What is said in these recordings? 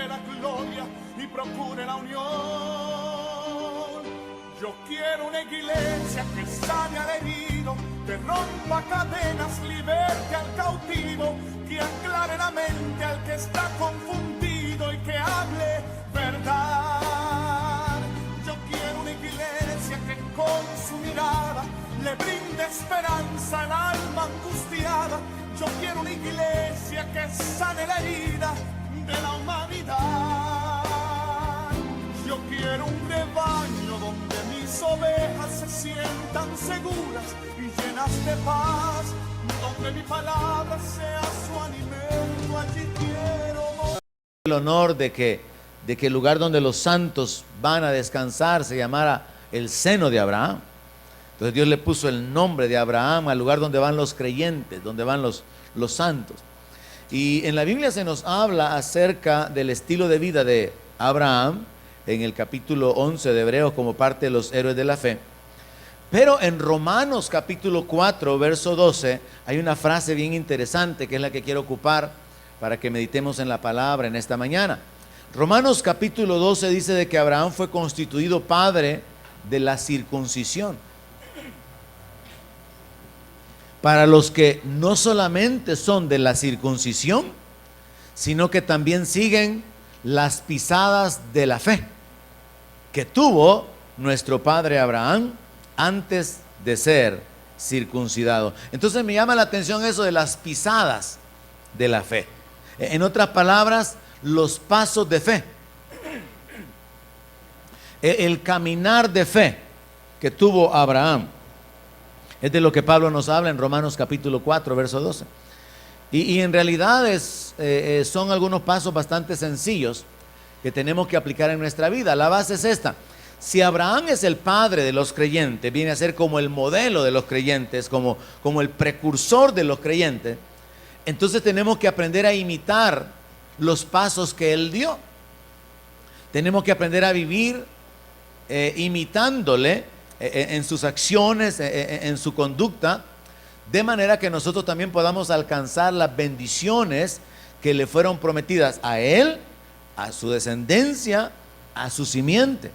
la gloria y procure la unión. Yo quiero una iglesia que sane al herido, que rompa cadenas, liberte al cautivo, que aclare la mente al que está confundido y que hable verdad. Yo quiero una iglesia que con su mirada le brinde esperanza al alma angustiada. Yo quiero una iglesia que sane la herida de la humanidad. Yo quiero un rebaño donde mis ovejas se sientan seguras y llenas de paz, donde mi palabra sea su alimento. Allí quiero el honor de que el lugar donde los santos van a descansar se llamara el seno de Abraham. Entonces Dios le puso el nombre de Abraham al lugar donde van los creyentes, donde van los santos. Y en la Biblia se nos habla acerca del estilo de vida de Abraham en el capítulo 11 de Hebreos como parte de los héroes de la fe. Pero en Romanos capítulo 4 verso 12 hay una frase bien interesante que es la que quiero ocupar para que meditemos en la palabra en esta mañana. Romanos capítulo 12 dice de que Abraham fue constituido padre de la circuncisión. Para los que no solamente son de la circuncisión, sino que también siguen las pisadas de la fe que tuvo nuestro padre Abraham antes de ser circuncidado. Entonces me llama la atención eso de las pisadas de la fe. En otras palabras, los pasos de fe. El caminar de fe que tuvo Abraham. Es de lo que Pablo nos habla en Romanos capítulo 4, verso 12. Y en realidad son algunos pasos bastante sencillos que tenemos que aplicar en nuestra vida. La base es esta. Si Abraham es el padre de los creyentes, viene a ser como el modelo de los creyentes, como el precursor de los creyentes, entonces tenemos que aprender a imitar los pasos que él dio. Tenemos que aprender a vivir imitándole en sus acciones, en su conducta, de manera que nosotros también podamos alcanzar las bendiciones que le fueron prometidas a él, a su descendencia, a su simiente.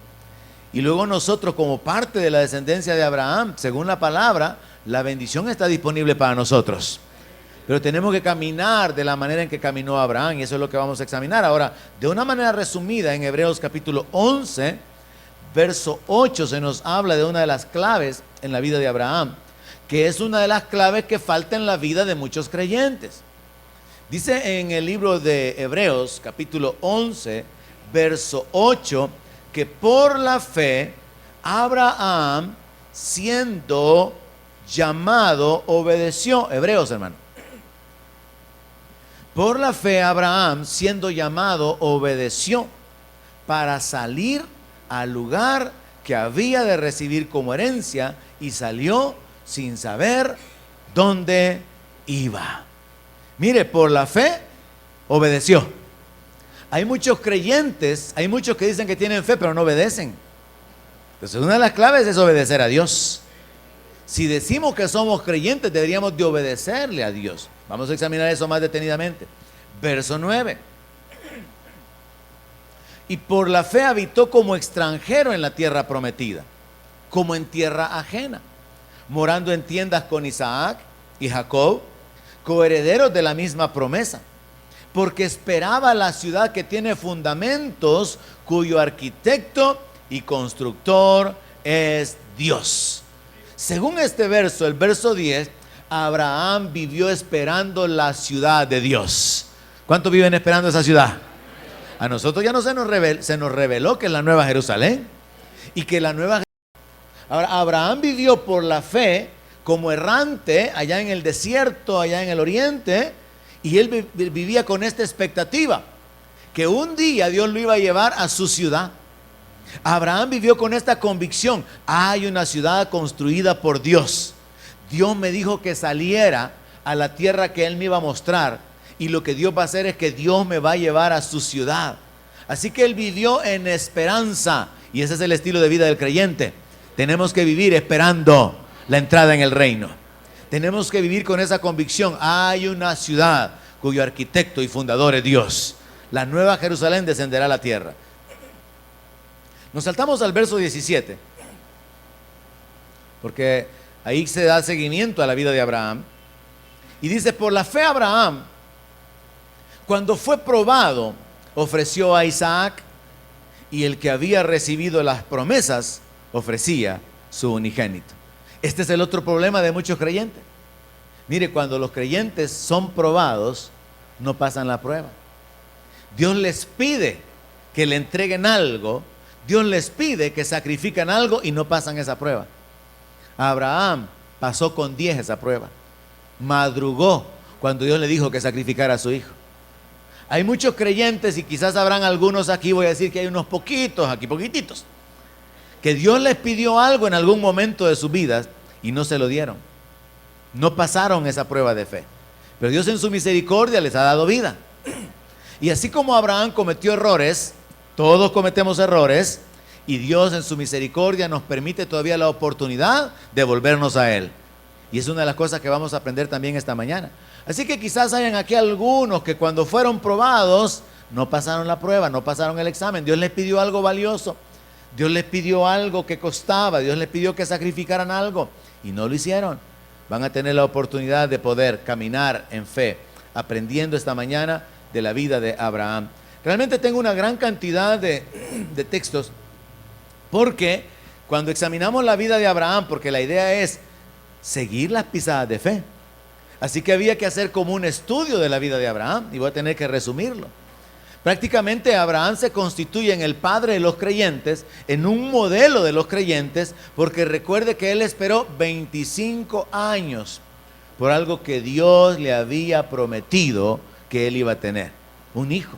Y luego nosotros, como parte de la descendencia de Abraham, según la palabra, la bendición está disponible para nosotros. Pero tenemos que caminar de la manera en que caminó Abraham, y eso es lo que vamos a examinar. Ahora, de una manera resumida, en Hebreos capítulo 11, verso 8, se nos habla de una de las claves en la vida de Abraham, que es una de las claves que falta en la vida de muchos creyentes. Dice en el libro de Hebreos, capítulo 11, verso 8, que por la fe, Abraham, siendo llamado, obedeció. Hebreos, hermano. Por la fe, Abraham, siendo llamado, obedeció para salir al lugar que había de recibir como herencia, y salió sin saber dónde iba. Mire, por la fe obedeció. Hay muchos creyentes, hay muchos que dicen que tienen fe pero no obedecen. Entonces una de las claves es obedecer a Dios. Si decimos que somos creyentes, deberíamos de obedecerle a Dios. Vamos a examinar eso más detenidamente. Verso 9. Y por la fe habitó como extranjero en la tierra prometida, como en tierra ajena, morando en tiendas con Isaac y Jacob, coherederos de la misma promesa, porque esperaba la ciudad que tiene fundamentos, cuyo arquitecto y constructor es Dios. Según este verso, el verso 10, Abraham vivió esperando la ciudad de Dios. ¿Cuántos viven esperando esa ciudad? A nosotros ya no se nos reveló que es la Nueva Jerusalén y que la Nueva. Ahora, Abraham vivió por la fe como errante allá en el desierto, allá en el oriente, y él vivía con esta expectativa, que un día Dios lo iba a llevar a su ciudad. Abraham vivió con esta convicción: hay una ciudad construida por Dios. Dios me dijo que saliera a la tierra que Él me iba a mostrar, y lo que Dios va a hacer es que Dios me va a llevar a su ciudad. Así que él vivió en esperanza, y ese es el estilo de vida del creyente. Tenemos que vivir esperando la entrada en el reino. Tenemos que vivir con esa convicción: hay una ciudad cuyo arquitecto y fundador es Dios. La nueva Jerusalén descenderá a la tierra. Nos saltamos al verso 17, porque ahí se da seguimiento a la vida de Abraham. Y dice, por la fe Abraham, cuando fue probado, ofreció a Isaac, y el que había recibido las promesas ofrecía su unigénito. Este es el otro problema de muchos creyentes. Mire, cuando los creyentes son probados, no pasan la prueba. Dios les pide que le entreguen algo, Dios les pide que sacrifiquen algo y no pasan esa prueba. Abraham pasó con 10 esa prueba. Madrugó cuando Dios le dijo que sacrificara a su hijo. Hay muchos creyentes, y quizás habrán algunos aquí, voy a decir que hay unos poquitos aquí, poquititos, que Dios les pidió algo en algún momento de sus vidas y no se lo dieron. No pasaron esa prueba de fe. Pero Dios en su misericordia les ha dado vida. Y así como Abraham cometió errores, todos cometemos errores, y Dios en su misericordia nos permite todavía la oportunidad de volvernos a Él. Y es una de las cosas que vamos a aprender también esta mañana. Así que quizás hayan aquí algunos que cuando fueron probados no pasaron la prueba, no pasaron el examen. Dios les pidió algo valioso, Dios les pidió algo que costaba, Dios les pidió que sacrificaran algo y no lo hicieron. Van a tener la oportunidad de poder caminar en fe, aprendiendo esta mañana de la vida de Abraham. Realmente tengo una gran cantidad de textos, porque cuando examinamos la vida de Abraham, porque la idea es seguir las pisadas de fe, así que había que hacer como un estudio de la vida de Abraham, y voy a tener que resumirlo. Prácticamente Abraham se constituye en el padre de los creyentes, en un modelo de los creyentes, porque recuerde que él esperó 25 años por algo que Dios le había prometido que él iba a tener, un hijo.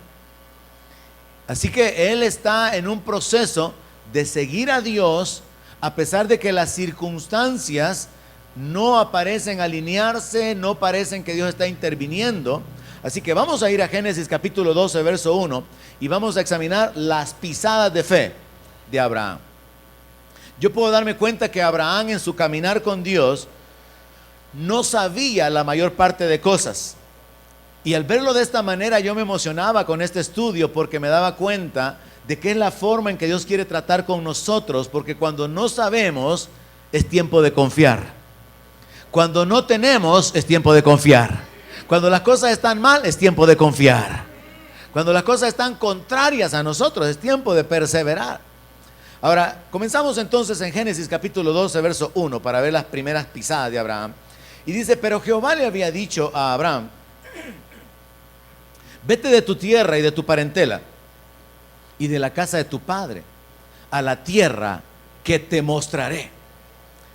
Así que él está en un proceso de seguir a Dios, a pesar de que las circunstancias no aparecen alinearse, no parecen que Dios está interviniendo. Así que vamos a ir a Génesis capítulo 12, verso 1, y vamos a examinar las pisadas de fe de Abraham. Yo puedo darme cuenta que Abraham en su caminar con Dios no sabía la mayor parte de cosas. Y al verlo de esta manera yo me emocionaba con este estudio, porque me daba cuenta de que es la forma en que Dios quiere tratar con nosotros, porque cuando no sabemos es tiempo de confiar. Cuando no tenemos es tiempo de confiar. Cuando las cosas están mal es tiempo de confiar. Cuando las cosas están contrarias a nosotros es tiempo de perseverar. Ahora, comenzamos entonces en Génesis capítulo 12, verso 1, para ver las primeras pisadas de Abraham. Y dice, pero Jehová le había dicho a Abraham, vete de tu tierra y de tu parentela y de la casa de tu padre a la tierra que te mostraré.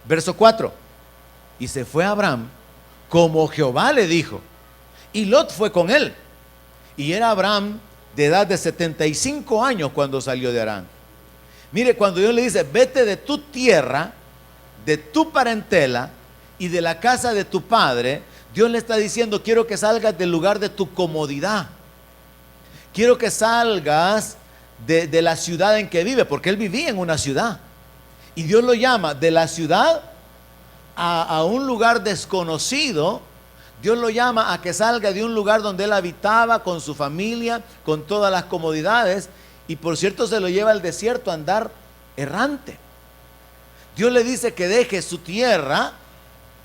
Verso 4, y se fue Abraham como Jehová le dijo, y Lot fue con él. Y era Abraham de edad de 75 años cuando salió de Harán. Mire, cuando Dios le dice, vete de tu tierra, de tu parentela y de la casa de tu padre, Dios le está diciendo, quiero que salgas del lugar de tu comodidad. Quiero que salgas de la ciudad en que vive, porque él vivía en una ciudad. Y Dios lo llama de la ciudad a un lugar desconocido. Dios lo llama a que salga de un lugar donde él habitaba con su familia, con todas las comodidades, y por cierto se lo lleva al desierto a andar errante. Dios le dice que deje su tierra,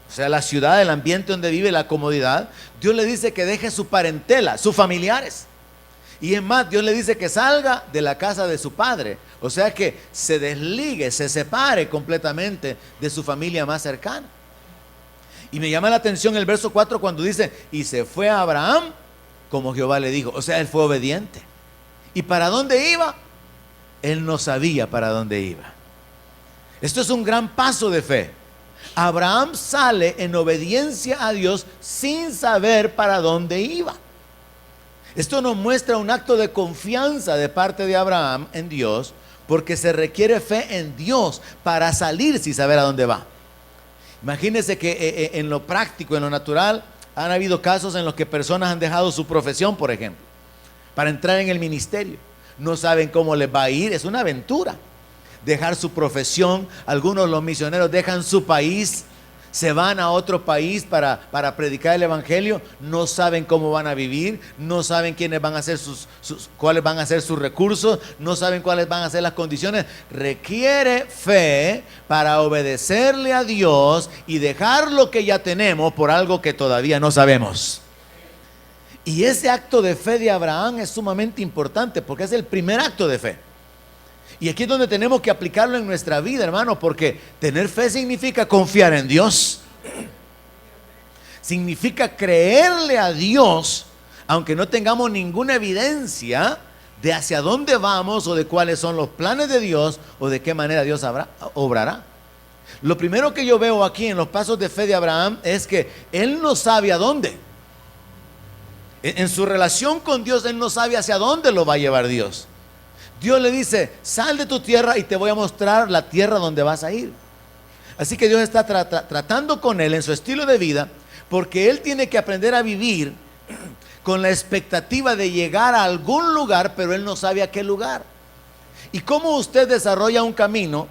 o sea, la ciudad, el ambiente donde vive, la comodidad. Dios le dice que deje su parentela, sus familiares. Y es más, Dios le dice que salga de la casa de su padre, o sea, que se desligue, se separe completamente de su familia más cercana. Y me llama la atención el verso 4 cuando dice, y se fue a Abraham como Jehová le dijo. O sea, él fue obediente. ¿Y para dónde iba? Él no sabía para dónde iba. Esto es un gran paso de fe. Abraham sale en obediencia a Dios sin saber para dónde iba. Esto nos muestra un acto de confianza de parte de Abraham en Dios, porque se requiere fe en Dios para salir sin saber a dónde va. Imagínense que en lo práctico, en lo natural, han habido casos en los que personas han dejado su profesión, por ejemplo, para entrar en el ministerio. No saben cómo les va a ir, es una aventura. Dejar su profesión, algunos de los misioneros dejan su país se van a otro país para predicar el evangelio, no saben cómo van a vivir, no saben quiénes van a ser cuáles van a ser sus recursos, no saben cuáles van a ser las condiciones. Requiere fe para obedecerle a Dios y dejar lo que ya tenemos por algo que todavía no sabemos. Y ese acto de fe de Abraham es sumamente importante porque es el primer acto de fe. Y aquí es donde tenemos que aplicarlo en nuestra vida, hermano, porque tener fe significa confiar en Dios. Significa creerle a Dios, aunque no tengamos ninguna evidencia de hacia dónde vamos o de cuáles son los planes de Dios o de qué manera Dios obrará. Lo primero que yo veo aquí en los pasos de fe de Abraham es que él no sabe a dónde. En su relación con Dios, él no sabe hacia dónde lo va a llevar Dios. Dios le dice, sal de tu tierra y te voy a mostrar la tierra donde vas a ir. Así que Dios está tratando con él en su estilo de vida, porque él tiene que aprender a vivir con la expectativa de llegar a algún lugar, pero él no sabe a qué lugar. ¿Y cómo usted desarrolla un camino?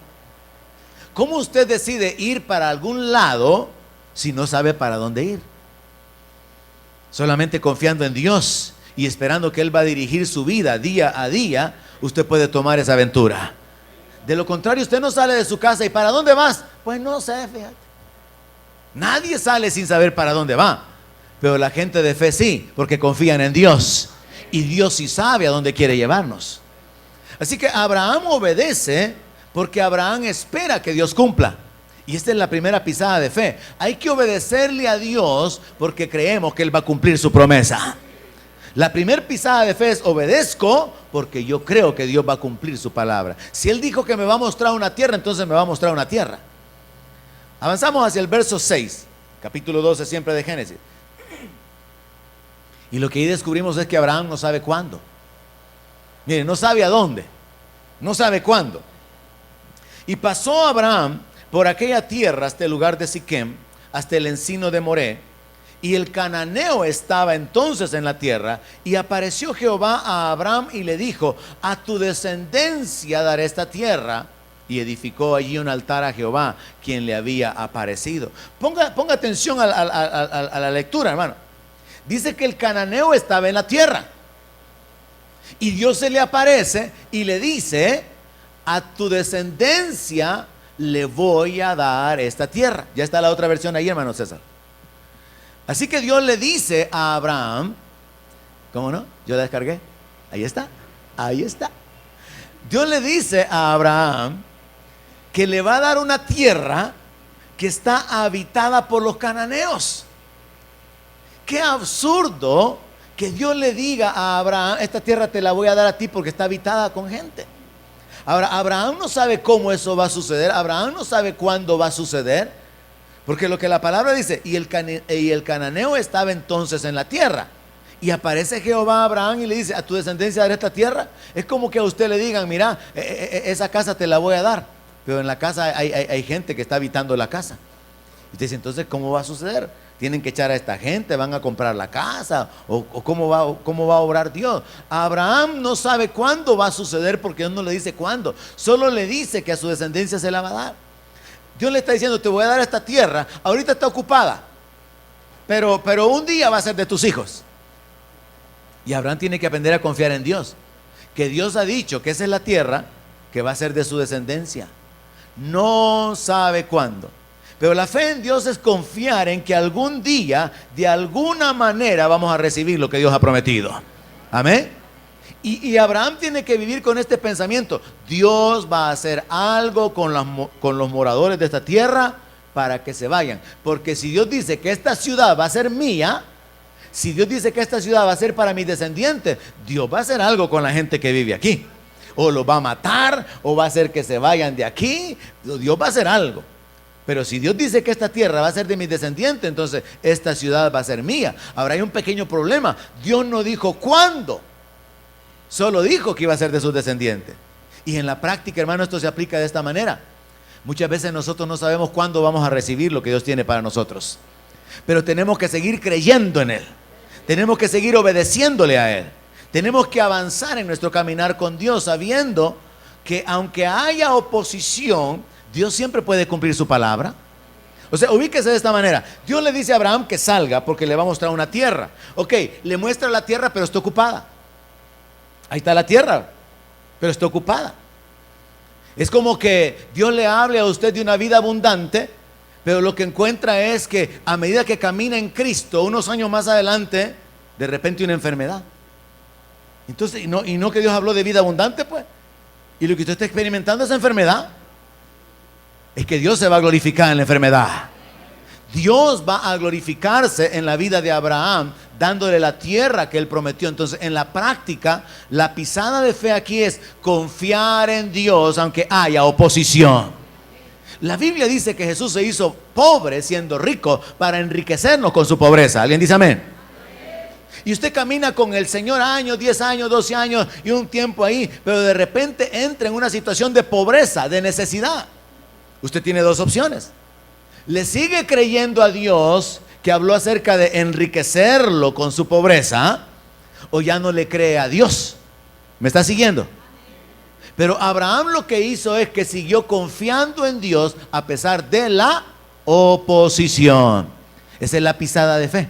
¿Cómo usted decide ir para algún lado si no sabe para dónde ir? Solamente confiando en Dios y esperando que Él va a dirigir su vida día a día, usted puede tomar esa aventura. De lo contrario, usted no sale de su casa. ¿Y para dónde vas? Pues no sé, fíjate. Nadie sale sin saber para dónde va, pero la gente de fe sí, porque confían en Dios, y Dios sí sabe a dónde quiere llevarnos. Así que Abraham obedece porque Abraham espera que Dios cumpla. Y esta es la primera pisada de fe. Hay que obedecerle a Dios porque creemos que Él va a cumplir su promesa. La primera pisada de fe es obedezco porque yo creo que Dios va a cumplir su palabra. Si Él dijo que me va a mostrar una tierra, entonces me va a mostrar una tierra. Avanzamos hacia el verso 6, capítulo 12 siempre de Génesis. Y lo que ahí descubrimos es que Abraham no sabe cuándo. Miren, no sabe a dónde, no sabe cuándo. Y pasó Abraham por aquella tierra hasta el lugar de Siquem, hasta el encino de Moré, y el cananeo estaba entonces en la tierra, y apareció Jehová a Abraham y le dijo, a tu descendencia daré esta tierra, y edificó allí un altar a Jehová, quien le había aparecido. Ponga atención a la lectura, hermano. Dice que el cananeo estaba en la tierra, y Dios se le aparece y le dice, a tu descendencia le voy a dar esta tierra. Ya está la otra versión ahí, hermano César. Así que Dios le dice a Abraham, ¿cómo no? Yo la descargué. Ahí está, ahí está. Dios le dice a Abraham que le va a dar una tierra que está habitada por los cananeos. Qué absurdo que Dios le diga a Abraham, esta tierra te la voy a dar a ti porque está habitada con gente. Ahora, Abraham no sabe cómo eso va a suceder. Abraham no sabe cuándo va a suceder. Porque lo que la palabra dice, y el cananeo estaba entonces en la tierra. Y aparece Jehová a Abraham y le dice, a tu descendencia daré esta tierra. Es como que a usted le digan, mira, esa casa te la voy a dar. Pero en la casa hay gente que está habitando la casa. Y usted dice, entonces, ¿cómo va a suceder? Tienen que echar a esta gente, van a comprar la casa, o cómo va a obrar Dios. Abraham no sabe cuándo va a suceder porque Dios no le dice cuándo, solo le dice que a su descendencia se la va a dar. Dios le está diciendo, te voy a dar esta tierra, ahorita está ocupada, pero un día va a ser de tus hijos. Y Abraham tiene que aprender a confiar en Dios, que Dios ha dicho que esa es la tierra que va a ser de su descendencia. No sabe cuándo. Pero la fe en Dios es confiar en que algún día, de alguna manera, vamos a recibir lo que Dios ha prometido. Amén. Y Abraham tiene que vivir con este pensamiento. Dios va a hacer algo con los moradores de esta tierra para que se vayan. Porque si Dios dice que esta ciudad va a ser mía, si Dios dice que esta ciudad va a ser para mis descendientes, Dios va a hacer algo con la gente que vive aquí. O los va a matar, o va a hacer que se vayan de aquí. Dios va a hacer algo. Pero si Dios dice que esta tierra va a ser de mis descendientes, entonces esta ciudad va a ser mía. Ahora hay un pequeño problema. Dios no dijo cuándo, solo dijo que iba a ser de sus descendientes. Y en la práctica, hermano, esto se aplica de esta manera. Muchas veces nosotros no sabemos cuándo vamos a recibir lo que Dios tiene para nosotros, pero tenemos que seguir creyendo en Él. Tenemos que seguir obedeciéndole a Él. Tenemos que avanzar en nuestro caminar con Dios, sabiendo que aunque haya oposición, Dios siempre puede cumplir su palabra. O sea, ubíquese de esta manera. Dios le dice a Abraham que salga porque le va a mostrar una tierra. Ok, le muestra la tierra, pero está ocupada. Ahí está la tierra, pero está ocupada. Es como que Dios le hable a usted de una vida abundante, pero lo que encuentra es que a medida que camina en Cristo, unos años más adelante, de repente una enfermedad. Entonces, y no que Dios habló de vida abundante, pues. Y lo que usted está experimentando es enfermedad. Es que Dios se va a glorificar en la enfermedad. Dios va a glorificarse en la vida de Abraham, dándole la tierra que él prometió. Entonces, en la práctica, la pisada de fe aquí es confiar en Dios aunque haya oposición. La Biblia dice que Jesús se hizo pobre siendo rico para enriquecernos con su pobreza. ¿Alguien dice amén? Y usted camina con el Señor años, 10 años, 12 años y un tiempo ahí, pero de repente entra en una situación de pobreza, de necesidad. Usted tiene dos opciones. Le sigue creyendo a Dios que habló acerca de enriquecerlo con su pobreza, o ya no le cree a Dios. ¿Me está siguiendo? Pero Abraham lo que hizo es que siguió confiando en Dios a pesar de la oposición. Esa es la pisada de fe.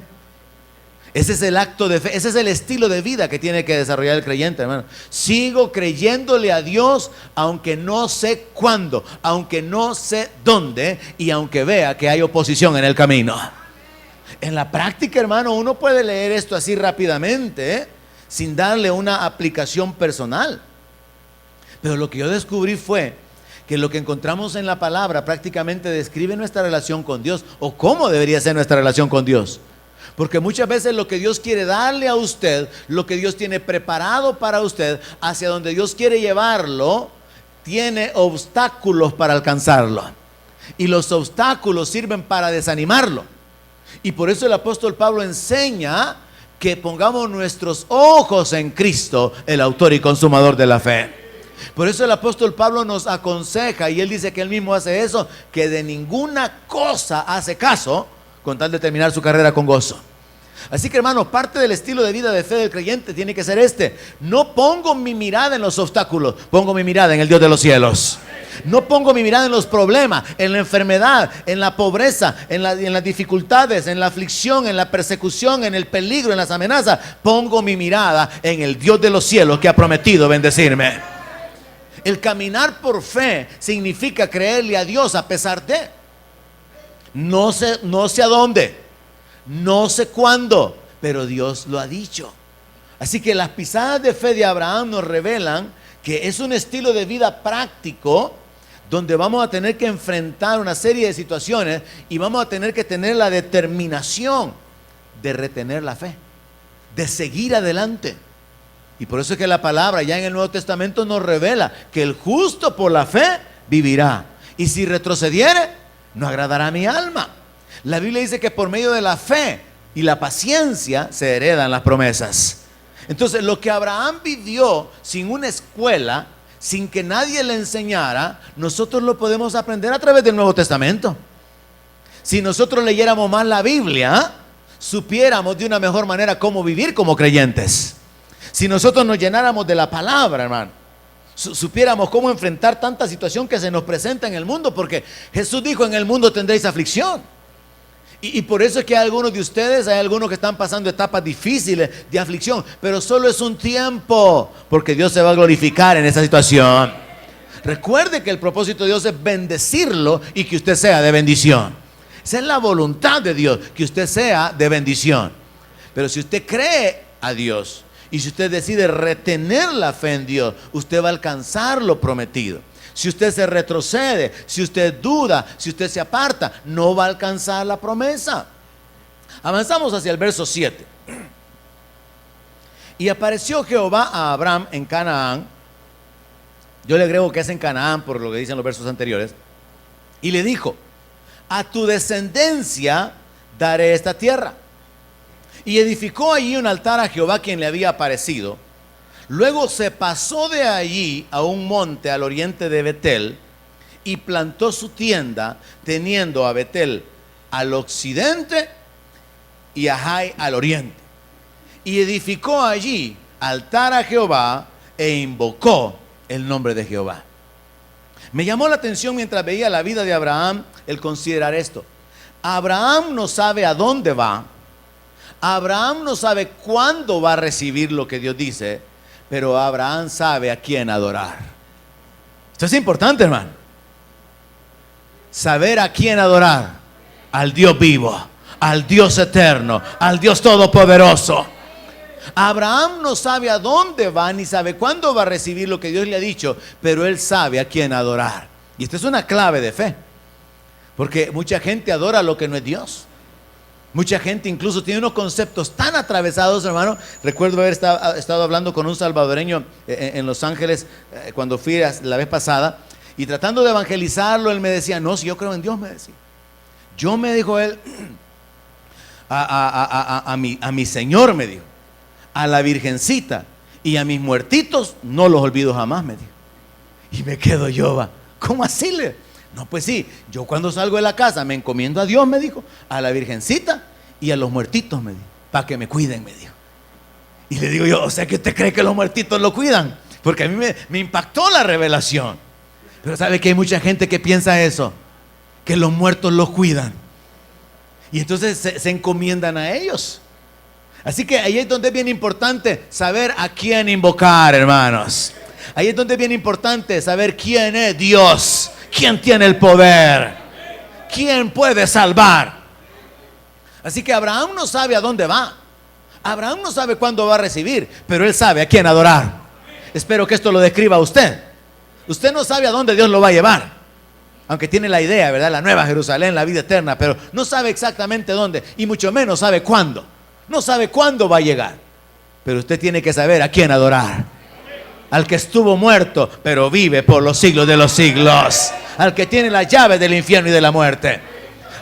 Ese es el acto de fe, ese es el estilo de vida que tiene que desarrollar el creyente, hermano. Sigo creyéndole a Dios aunque no sé cuándo, aunque no sé dónde y aunque vea que hay oposición en el camino. En la práctica, hermano, uno puede leer esto así rápidamente, sin darle una aplicación personal. Pero lo que yo descubrí fue que lo que encontramos en la palabra prácticamente describe nuestra relación con Dios, o cómo debería ser nuestra relación con Dios. Porque muchas veces lo que Dios quiere darle a usted, lo que Dios tiene preparado para usted, hacia donde Dios quiere llevarlo, tiene obstáculos para alcanzarlo. Y los obstáculos sirven para desanimarlo. Y por eso el apóstol Pablo enseña que pongamos nuestros ojos en Cristo, el autor y consumador de la fe. Por eso el apóstol Pablo nos aconseja, y él dice que él mismo hace eso, que de ninguna cosa hace caso, con tal de terminar su carrera con gozo. Así que, hermanos, parte del estilo de vida de fe del creyente tiene que ser este: no pongo mi mirada en los obstáculos, pongo mi mirada en el Dios de los cielos. No pongo mi mirada en los problemas, en la enfermedad, en la pobreza, en las dificultades, en la aflicción, en la persecución, en el peligro, en las amenazas. Pongo mi mirada en el Dios de los cielos que ha prometido bendecirme. El caminar por fe significa creerle a Dios a pesar de. No sé a dónde, no sé cuándo, pero Dios lo ha dicho. Así que las pisadas de fe de Abraham nos revelan que es un estilo de vida práctico, donde vamos a tener que enfrentar una serie de situaciones y vamos a tener que tener la determinación de retener la fe, de seguir adelante. Y por eso es que la palabra ya en el Nuevo Testamento nos revela que el justo por la fe vivirá, y si retrocediere, no agradará a mi alma. La Biblia dice que por medio de la fe y la paciencia se heredan las promesas. Entonces, lo que Abraham vivió sin una escuela, sin que nadie le enseñara, nosotros lo podemos aprender a través del Nuevo Testamento. Si nosotros leyéramos más la Biblia, supiéramos de una mejor manera cómo vivir como creyentes. Si nosotros nos llenáramos de la palabra, hermano, supiéramos cómo enfrentar tanta situación que se nos presenta en el mundo, porque Jesús dijo: en el mundo tendréis aflicción. Y por eso es que hay algunos de ustedes, hay algunos que están pasando etapas difíciles de aflicción, pero solo es un tiempo, porque Dios se va a glorificar en esa situación. Recuerde que el propósito de Dios es bendecirlo y que usted sea de bendición. Esa es la voluntad de Dios, que usted sea de bendición. Pero si usted cree a Dios y si usted decide retener la fe en Dios, usted va a alcanzar lo prometido. Si usted se retrocede, si usted duda, si usted se aparta, no va a alcanzar la promesa. Avanzamos hacia el verso 7. Y apareció Jehová a Abraham en Canaán. Yo le agrego que es en Canaán por lo que dicen los versos anteriores. Y le dijo: a tu descendencia daré esta tierra. Y edificó allí un altar a Jehová, quien le había aparecido. Luego se pasó de allí a un monte al oriente de Betel y plantó su tienda, teniendo a Betel al occidente y a Jai al oriente. Y edificó allí altar a Jehová e invocó el nombre de Jehová. Me llamó la atención mientras veía la vida de Abraham el considerar esto. Abraham no sabe a dónde va. Abraham no sabe cuándo va a recibir lo que Dios dice, pero Abraham sabe a quién adorar. Esto es importante, hermano. Saber a quién adorar. Al Dios vivo, al Dios eterno, al Dios todopoderoso. Abraham no sabe a dónde va, ni sabe cuándo va a recibir lo que Dios le ha dicho, pero él sabe a quién adorar. Y esta es una clave de fe, porque mucha gente adora lo que no es Dios. Mucha gente incluso tiene unos conceptos tan atravesados, hermano. Recuerdo haber estado hablando con un salvadoreño en Los Ángeles cuando fui la vez pasada, y tratando de evangelizarlo, él me decía, no, si yo creo en Dios, me decía. Yo, me dijo él, a mi Señor, me dijo, a la Virgencita y a mis muertitos, no los olvido jamás, me dijo. Y me quedo yo, va, ¿cómo así? No, pues sí, yo cuando salgo de la casa me encomiendo a Dios, me dijo, a la Virgencita y a los muertitos, me dijo, para que me cuiden, me dijo. Y le digo yo, o sea que usted cree que los muertitos lo cuidan, porque a mí me impactó la revelación. Pero sabe que hay mucha gente que piensa eso, que los muertos los cuidan, y entonces se encomiendan a ellos. Así que ahí es donde es bien importante saber a quién invocar, hermanos. Ahí es donde es bien importante saber quién es Dios, quién tiene el poder, quién puede salvar. Así que Abraham no sabe a dónde va. Abraham no sabe cuándo va a recibir, pero él sabe a quién adorar. Espero que esto lo describa a usted. Usted no sabe a dónde Dios lo va a llevar, aunque tiene la idea, ¿verdad? La nueva Jerusalén, la vida eterna, pero no sabe exactamente dónde, y mucho menos sabe cuándo. No sabe cuándo va a llegar, pero usted tiene que saber a quién adorar. Al que estuvo muerto, pero vive por los siglos de los siglos. Al que tiene las llaves del infierno y de la muerte.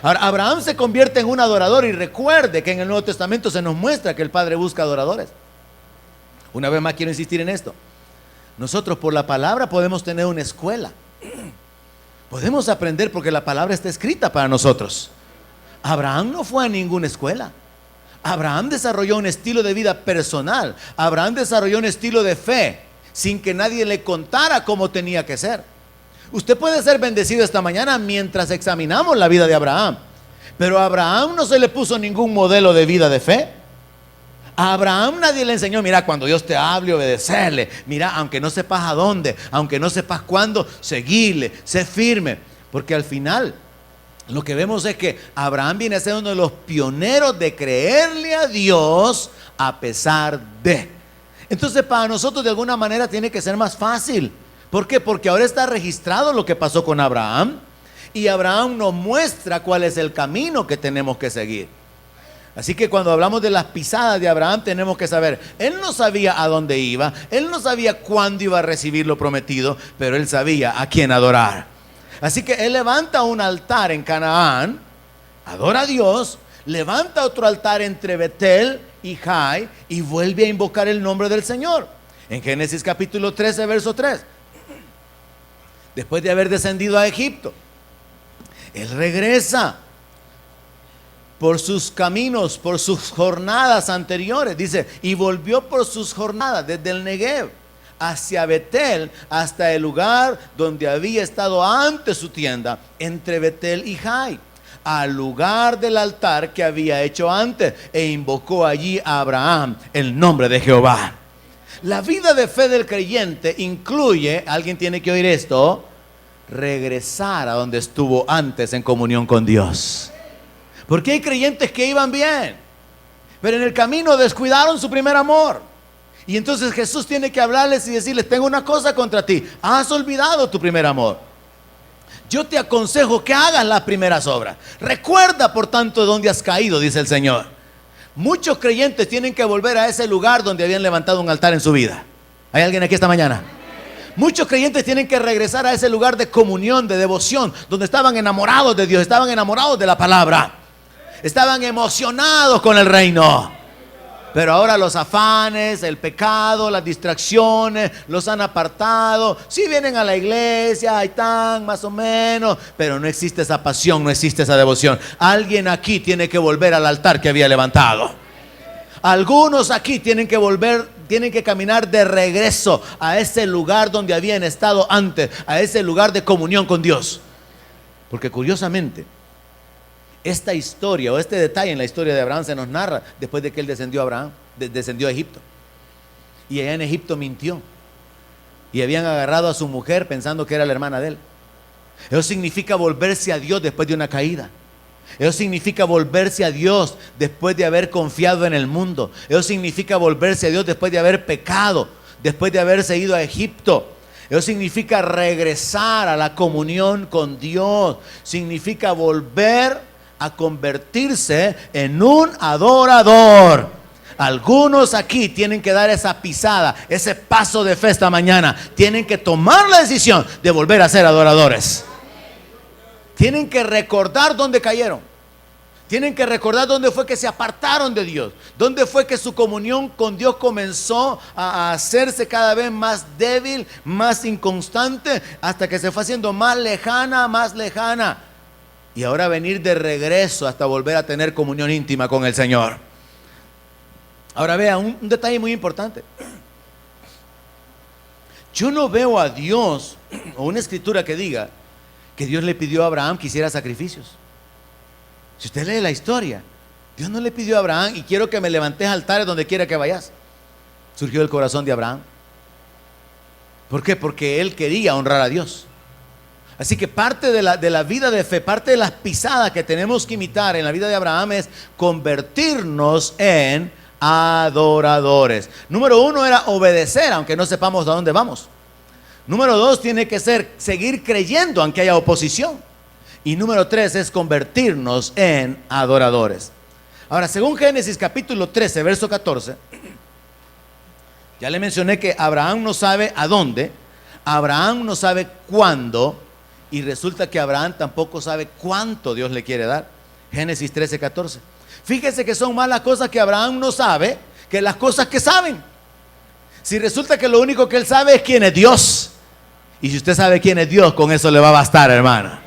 Ahora, Abraham se convierte en un adorador, y recuerde que en el Nuevo Testamento se nos muestra que el Padre busca adoradores. Una vez más quiero insistir en esto. Nosotros por la palabra podemos tener una escuela. Podemos aprender porque la palabra está escrita para nosotros. Abraham no fue a ninguna escuela. Abraham desarrolló un estilo de vida personal. Abraham desarrolló un estilo de fe sin que nadie le contara cómo tenía que ser. Usted puede ser bendecido esta mañana mientras examinamos la vida de Abraham, pero a Abraham no se le puso ningún modelo de vida de fe. A Abraham nadie le enseñó, mira, cuando Dios te hable, obedecerle. Mira, aunque no sepas a dónde, aunque no sepas cuándo, seguirle, sé firme. Porque al final lo que vemos es que Abraham viene a ser uno de los pioneros de creerle a Dios a pesar de. Entonces para nosotros de alguna manera tiene que ser más fácil. ¿Por qué? Porque ahora está registrado lo que pasó con Abraham, y Abraham nos muestra cuál es el camino que tenemos que seguir. Así que cuando hablamos de las pisadas de Abraham, tenemos que saber, él no sabía a dónde iba, él no sabía cuándo iba a recibir lo prometido, pero él sabía a quién adorar. Así que él levanta un altar en Canaán, adora a Dios, levanta otro altar entre Betel y Jai, y vuelve a invocar el nombre del Señor. En Génesis capítulo 13, verso 3. Después de haber descendido a Egipto, él regresa por sus caminos, por sus jornadas anteriores. Dice, y volvió por sus jornadas desde el Negev hacia Betel, hasta el lugar donde había estado antes su tienda, entre Betel y Jai, al lugar del altar que había hecho antes, e invocó allí a Abraham el nombre de Jehová. La vida de fe del creyente incluye, alguien tiene que oír esto, regresar a donde estuvo antes en comunión con Dios. Porque hay creyentes que iban bien, pero en el camino descuidaron su primer amor. Y entonces Jesús tiene que hablarles y decirles, tengo una cosa contra ti, has olvidado tu primer amor. Yo te aconsejo que hagas las primeras obras. Recuerda por tanto de dónde has caído, dice el Señor. Muchos creyentes tienen que volver a ese lugar donde habían levantado un altar en su vida. ¿Hay alguien aquí esta mañana? Muchos creyentes tienen que regresar a ese lugar de comunión, de devoción, donde estaban enamorados de Dios, estaban enamorados de la palabra, estaban emocionados con el reino. Pero ahora los afanes, el pecado, las distracciones los han apartado. Sí vienen a la iglesia, ahí están más o menos, pero no existe esa pasión, no existe esa devoción. Alguien aquí tiene que volver al altar que había levantado. Algunos aquí tienen que volver, tienen que caminar de regreso a ese lugar donde habían estado antes, a ese lugar de comunión con Dios. Porque curiosamente, Esta historia o este detalle en la historia de Abraham se nos narra después de que él descendió a Egipto. Y allá en Egipto mintió. Y habían agarrado a su mujer pensando que era la hermana de él. Eso significa volverse a Dios después de una caída. Eso significa volverse a Dios después de haber confiado en el mundo. Eso significa volverse a Dios después de haber pecado, después de haberse ido a Egipto. Eso significa regresar a la comunión con Dios. Significa volver a convertirse en un adorador. Algunos aquí tienen que dar esa pisada, ese paso de fe esta mañana. Tienen que tomar la decisión de volver a ser adoradores. Tienen que recordar dónde cayeron. Tienen que recordar dónde fue que se apartaron de Dios. Dónde fue que su comunión con Dios comenzó a hacerse cada vez más débil, más inconstante, hasta que se fue haciendo más lejana, más lejana. Y ahora venir de regreso hasta volver a tener comunión íntima con el Señor. Ahora vea un detalle muy importante. Yo no veo a Dios o una escritura que diga que Dios le pidió a Abraham que hiciera sacrificios. Si usted lee la historia, Dios no le pidió a Abraham: y quiero que me levantes altares donde quiera que vayas. Surgió del corazón de Abraham. ¿Por qué? Porque él quería honrar a Dios. Así que parte de la vida de fe, parte de las pisadas que tenemos que imitar en la vida de Abraham es convertirnos en adoradores. Número 1 era obedecer, aunque no sepamos a dónde vamos. Número 2 tiene que ser seguir creyendo aunque haya oposición. Y número 3 es convertirnos en adoradores. Ahora, según Génesis capítulo 13, verso 14, ya le mencioné que Abraham no sabe a dónde, Abraham no sabe cuándo, y resulta que Abraham tampoco sabe cuánto Dios le quiere dar. Génesis 13, 14. Fíjese que son más las cosas que Abraham no sabe que las cosas que saben. Si resulta que lo único que él sabe es quién es Dios, y si usted sabe quién es Dios, con eso le va a bastar, hermano,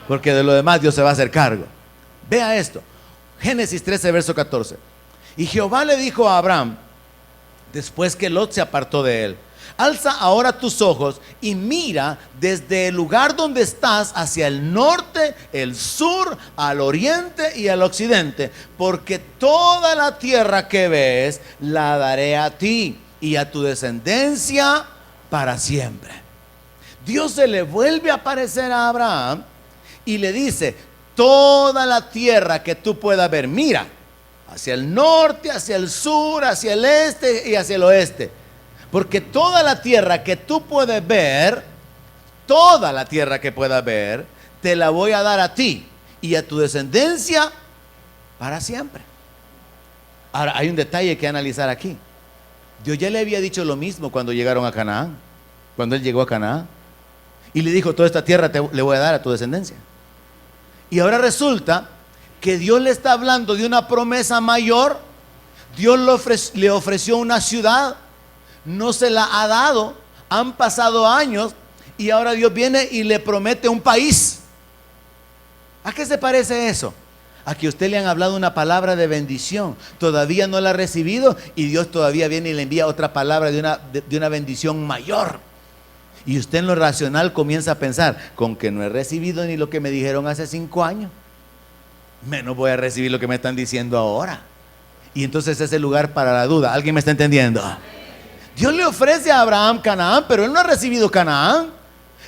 porque de lo demás Dios se va a hacer cargo. Vea esto, Génesis 13, verso 14. Y Jehová le dijo a Abraham, después que Lot se apartó de él: alza ahora tus ojos y mira desde el lugar donde estás hacia el norte, el sur, al oriente y al occidente, porque toda la tierra que ves la daré a ti y a tu descendencia para siempre. Dios se le vuelve a aparecer a Abraham y le dice: toda la tierra que tú puedas ver, mira hacia el norte, hacia el sur, hacia el este y hacia el oeste, porque toda la tierra que tú puedes ver, toda la tierra que puedas ver, te la voy a dar a ti y a tu descendencia para siempre. Ahora, hay un detalle que analizar aquí. Dios ya le había dicho lo mismo cuando llegaron a Canaán, cuando él llegó a Canaán, y le dijo: toda esta tierra le voy a dar a tu descendencia. Y ahora resulta que Dios le está hablando de una promesa mayor. Dios le ofreció una ciudad, no se la ha dado, han pasado años, y ahora Dios viene y le promete un país. ¿A qué se parece eso? A que a usted le han hablado una palabra de bendición, todavía no la ha recibido, y Dios todavía viene y le envía otra palabra de una bendición mayor. Y usted en lo racional comienza a pensar: con que no he recibido ni lo que me dijeron hace 5 años, menos voy a recibir lo que me están diciendo ahora. Y entonces es el lugar para la duda. ¿Alguien me está entendiendo? Dios le ofrece a Abraham Canaán, pero él no ha recibido Canaán.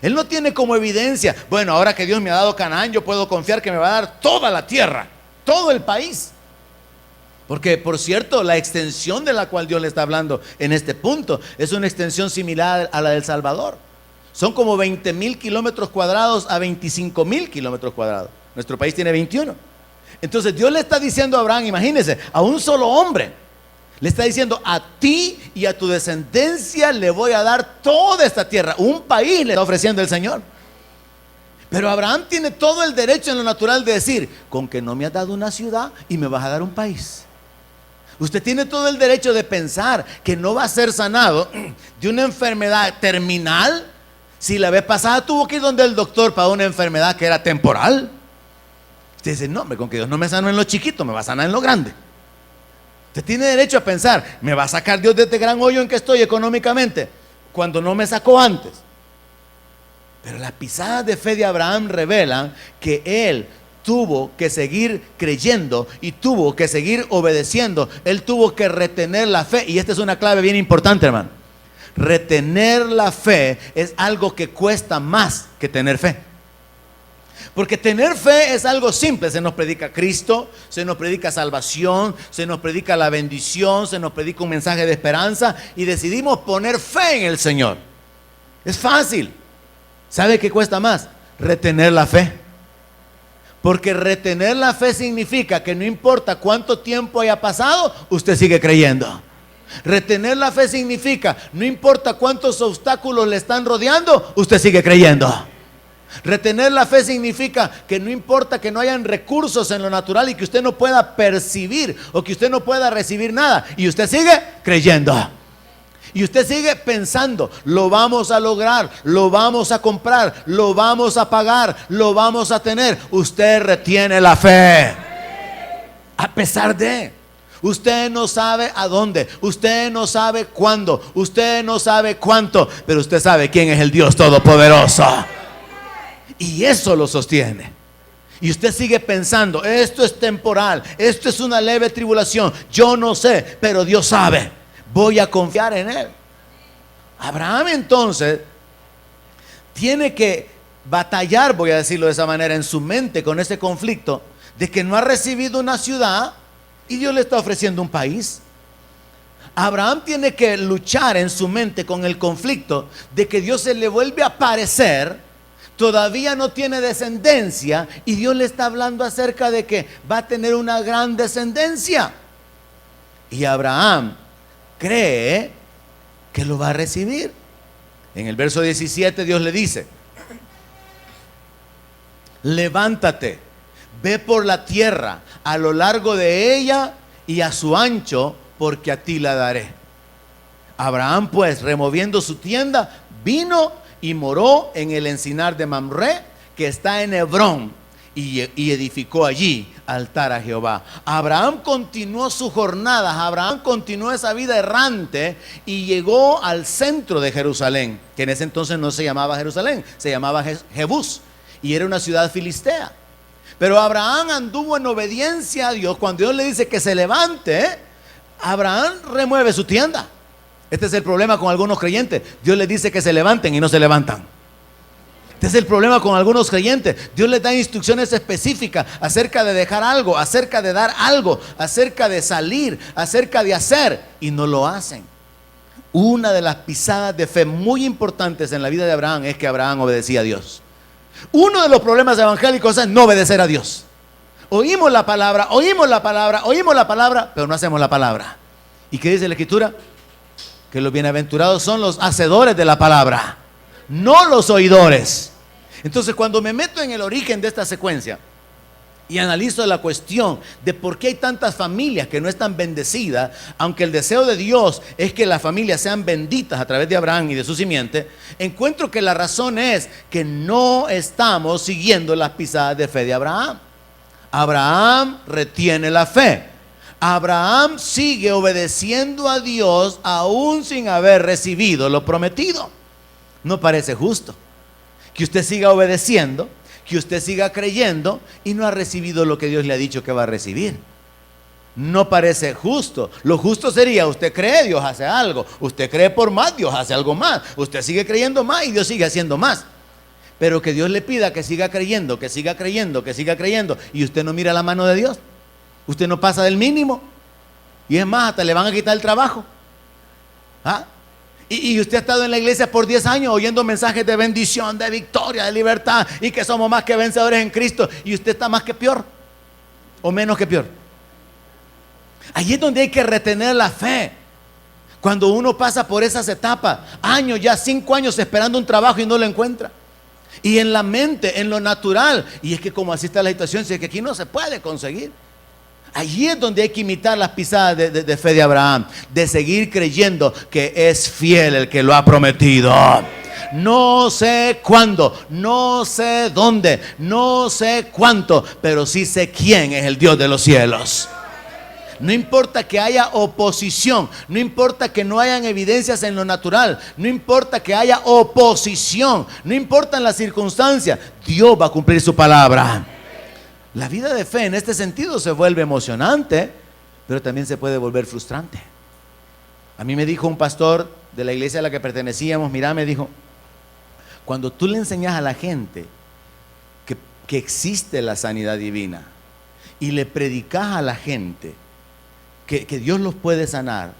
Él no tiene como evidencia: bueno, ahora que Dios me ha dado Canaán, yo puedo confiar que me va a dar toda la tierra, todo el país. Porque, por cierto, la extensión de la cual Dios le está hablando en este punto es una extensión similar a la del Salvador. Son como 20,000 kilómetros cuadrados a 25,000 kilómetros cuadrados. Nuestro país tiene 21. Entonces Dios le está diciendo a Abraham, imagínense, a un solo hombre, le está diciendo: a ti y a tu descendencia le voy a dar toda esta tierra. Un país le está ofreciendo el Señor. Pero Abraham tiene todo el derecho en lo natural de decir: con que no me has dado una ciudad y me vas a dar un país. Usted tiene todo el derecho de pensar que no va a ser sanado de una enfermedad terminal si la vez pasada tuvo que ir donde el doctor para una enfermedad que era temporal. Usted dice: no, hombre, con que Dios no me sanó en lo chiquito, me va a sanar en lo grande. Usted tiene derecho a pensar: me va a sacar Dios de este gran hoyo en que estoy económicamente, cuando no me sacó antes. Pero las pisadas de fe de Abraham revelan que él tuvo que seguir creyendo y tuvo que seguir obedeciendo. Él tuvo que retener la fe. Y esta es una clave bien importante, hermano. Retener la fe es algo que cuesta más que tener fe. Porque tener fe es algo simple. Se nos predica Cristo, se nos predica salvación, se nos predica la bendición, se nos predica un mensaje de esperanza y decidimos poner fe en el Señor. Es fácil. ¿Sabe qué cuesta más? Retener la fe. Porque retener la fe significa que no importa cuánto tiempo haya pasado, usted sigue creyendo. Retener la fe significa, no importa cuántos obstáculos le están rodeando, usted sigue creyendo. Retener la fe significa que no importa que no hayan recursos en lo natural y que usted no pueda percibir o que usted no pueda recibir nada, y usted sigue creyendo. Y usted sigue pensando, lo vamos a lograr, lo vamos a comprar, lo vamos a pagar, lo vamos a tener. Usted retiene la fe. A pesar de, usted no sabe a dónde, usted no sabe cuándo, usted no sabe cuánto, pero usted sabe quién es el Dios Todopoderoso. Y eso lo sostiene. Y usted sigue pensando, esto es temporal, esto es una leve tribulación, yo no sé, pero Dios sabe. Voy a confiar en Él. Abraham entonces tiene que batallar, voy a decirlo de esa manera, en su mente con ese conflicto de que no ha recibido una ciudad y Dios le está ofreciendo un país. Abraham tiene que luchar en su mente con el conflicto de que Dios se le vuelve a aparecer, todavía no tiene descendencia y Dios le está hablando acerca de que va a tener una gran descendencia. Y Abraham cree que lo va a recibir. En el verso 17 Dios le dice: levántate, ve por la tierra a lo largo de ella y a su ancho, porque a ti la daré. Abraham pues, removiendo su tienda, vino y moró en el encinar de Mamre, que está en Hebrón, y edificó allí altar a Jehová. Abraham continuó su jornada, Abraham continuó esa vida errante y llegó al centro de Jerusalén, que en ese entonces no se llamaba Jerusalén, se llamaba Jebús, y era una ciudad filistea. Pero Abraham anduvo en obediencia a Dios. Cuando Dios le dice que se levante, Abraham remueve su tienda. Este es el problema con algunos creyentes. Dios les dice que se levanten y no se levantan. Este es el problema con algunos creyentes. Dios les da instrucciones específicas acerca de dejar algo, acerca de dar algo, acerca de salir, acerca de hacer, y no lo hacen. Una de las pisadas de fe muy importantes en la vida de Abraham es que Abraham obedecía a Dios. Uno de los problemas evangélicos es no obedecer a Dios. Oímos la palabra, pero no hacemos la palabra. ¿Y qué dice la Escritura? Que los bienaventurados son los hacedores de la palabra, no los oidores. Entonces, cuando me meto en el origen de esta secuencia y analizo la cuestión de por qué hay tantas familias que no están bendecidas, aunque el deseo de Dios es que las familias sean benditas a través de Abraham y de su simiente, encuentro que la razón es que no estamos siguiendo las pisadas de fe de Abraham. Abraham retiene la fe. Abraham sigue obedeciendo a Dios aún sin haber recibido lo prometido. No parece justo que usted siga obedeciendo, que usted siga creyendo y no ha recibido lo que Dios le ha dicho que va a recibir. No parece justo. Lo justo sería: usted cree, Dios hace algo. Usted cree por más, Dios hace algo más. Usted sigue creyendo más y Dios sigue haciendo más. Pero que Dios le pida que siga creyendo, que siga creyendo, que siga creyendo, y usted no mira la mano de Dios. Usted no pasa del mínimo. Y es más, hasta le van a quitar el trabajo. ¿Ah? Y usted ha estado en la iglesia por 10 años oyendo mensajes de bendición, de victoria, de libertad, y que somos más que vencedores en Cristo, y usted está más que peor o menos que peor. Allí es donde hay que retener la fe. Cuando uno pasa por esas etapas, años, ya 5 años esperando un trabajo y no lo encuentra, y en la mente, en lo natural, y es que como así está la situación, si es que aquí no se puede conseguir. Allí es donde hay que imitar las pisadas de fe de Abraham, de seguir creyendo que es fiel el que lo ha prometido. No sé cuándo, no sé dónde, no sé cuánto, pero sí sé quién es el Dios de los cielos. No importa que haya oposición, no importa que no hayan evidencias en lo natural, no importa que haya oposición, no importan las circunstancias, Dios va a cumplir su palabra. La vida de fe en este sentido se vuelve emocionante, pero también se puede volver frustrante. A mí me dijo un pastor de la iglesia a la que pertenecíamos, mira, me dijo, cuando tú le enseñas a la gente que existe la sanidad divina y le predicas a la gente que Dios los puede sanar,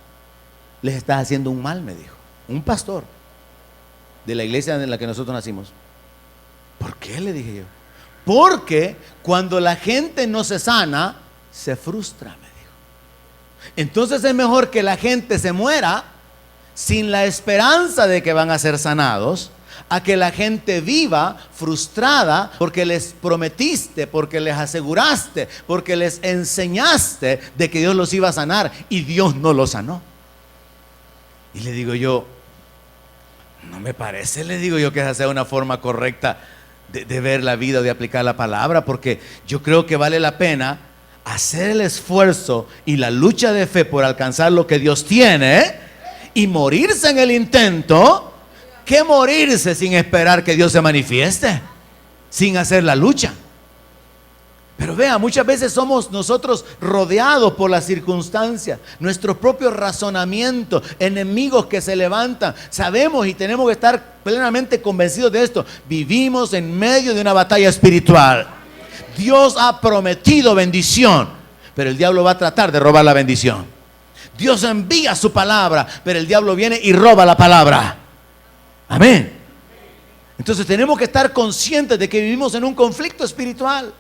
les estás haciendo un mal, me dijo. Un pastor de la iglesia en la que nosotros nacimos. ¿Por qué? Le dije yo. Porque cuando la gente no se sana, se frustra, me dijo. Entonces es mejor que la gente se muera sin la esperanza de que van a ser sanados, a que la gente viva frustrada porque les prometiste, porque les aseguraste, porque les enseñaste de que Dios los iba a sanar y Dios no los sanó. Y le digo yo, no me parece, le digo yo, que esa sea una forma correcta de ver la vida, de aplicar la palabra, porque yo creo que vale la pena hacer el esfuerzo y la lucha de fe por alcanzar lo que Dios tiene y morirse en el intento, que morirse sin esperar que Dios se manifieste, sin hacer la lucha. Pero vea, muchas veces somos nosotros rodeados por las circunstancias, nuestros propios razonamientos, enemigos que se levantan. Sabemos y tenemos que estar plenamente convencidos de esto. Vivimos en medio de una batalla espiritual. Dios ha prometido bendición, pero el diablo va a tratar de robar la bendición. Dios envía su palabra, pero el diablo viene y roba la palabra. Amén. Entonces tenemos que estar conscientes de que vivimos en un conflicto espiritual.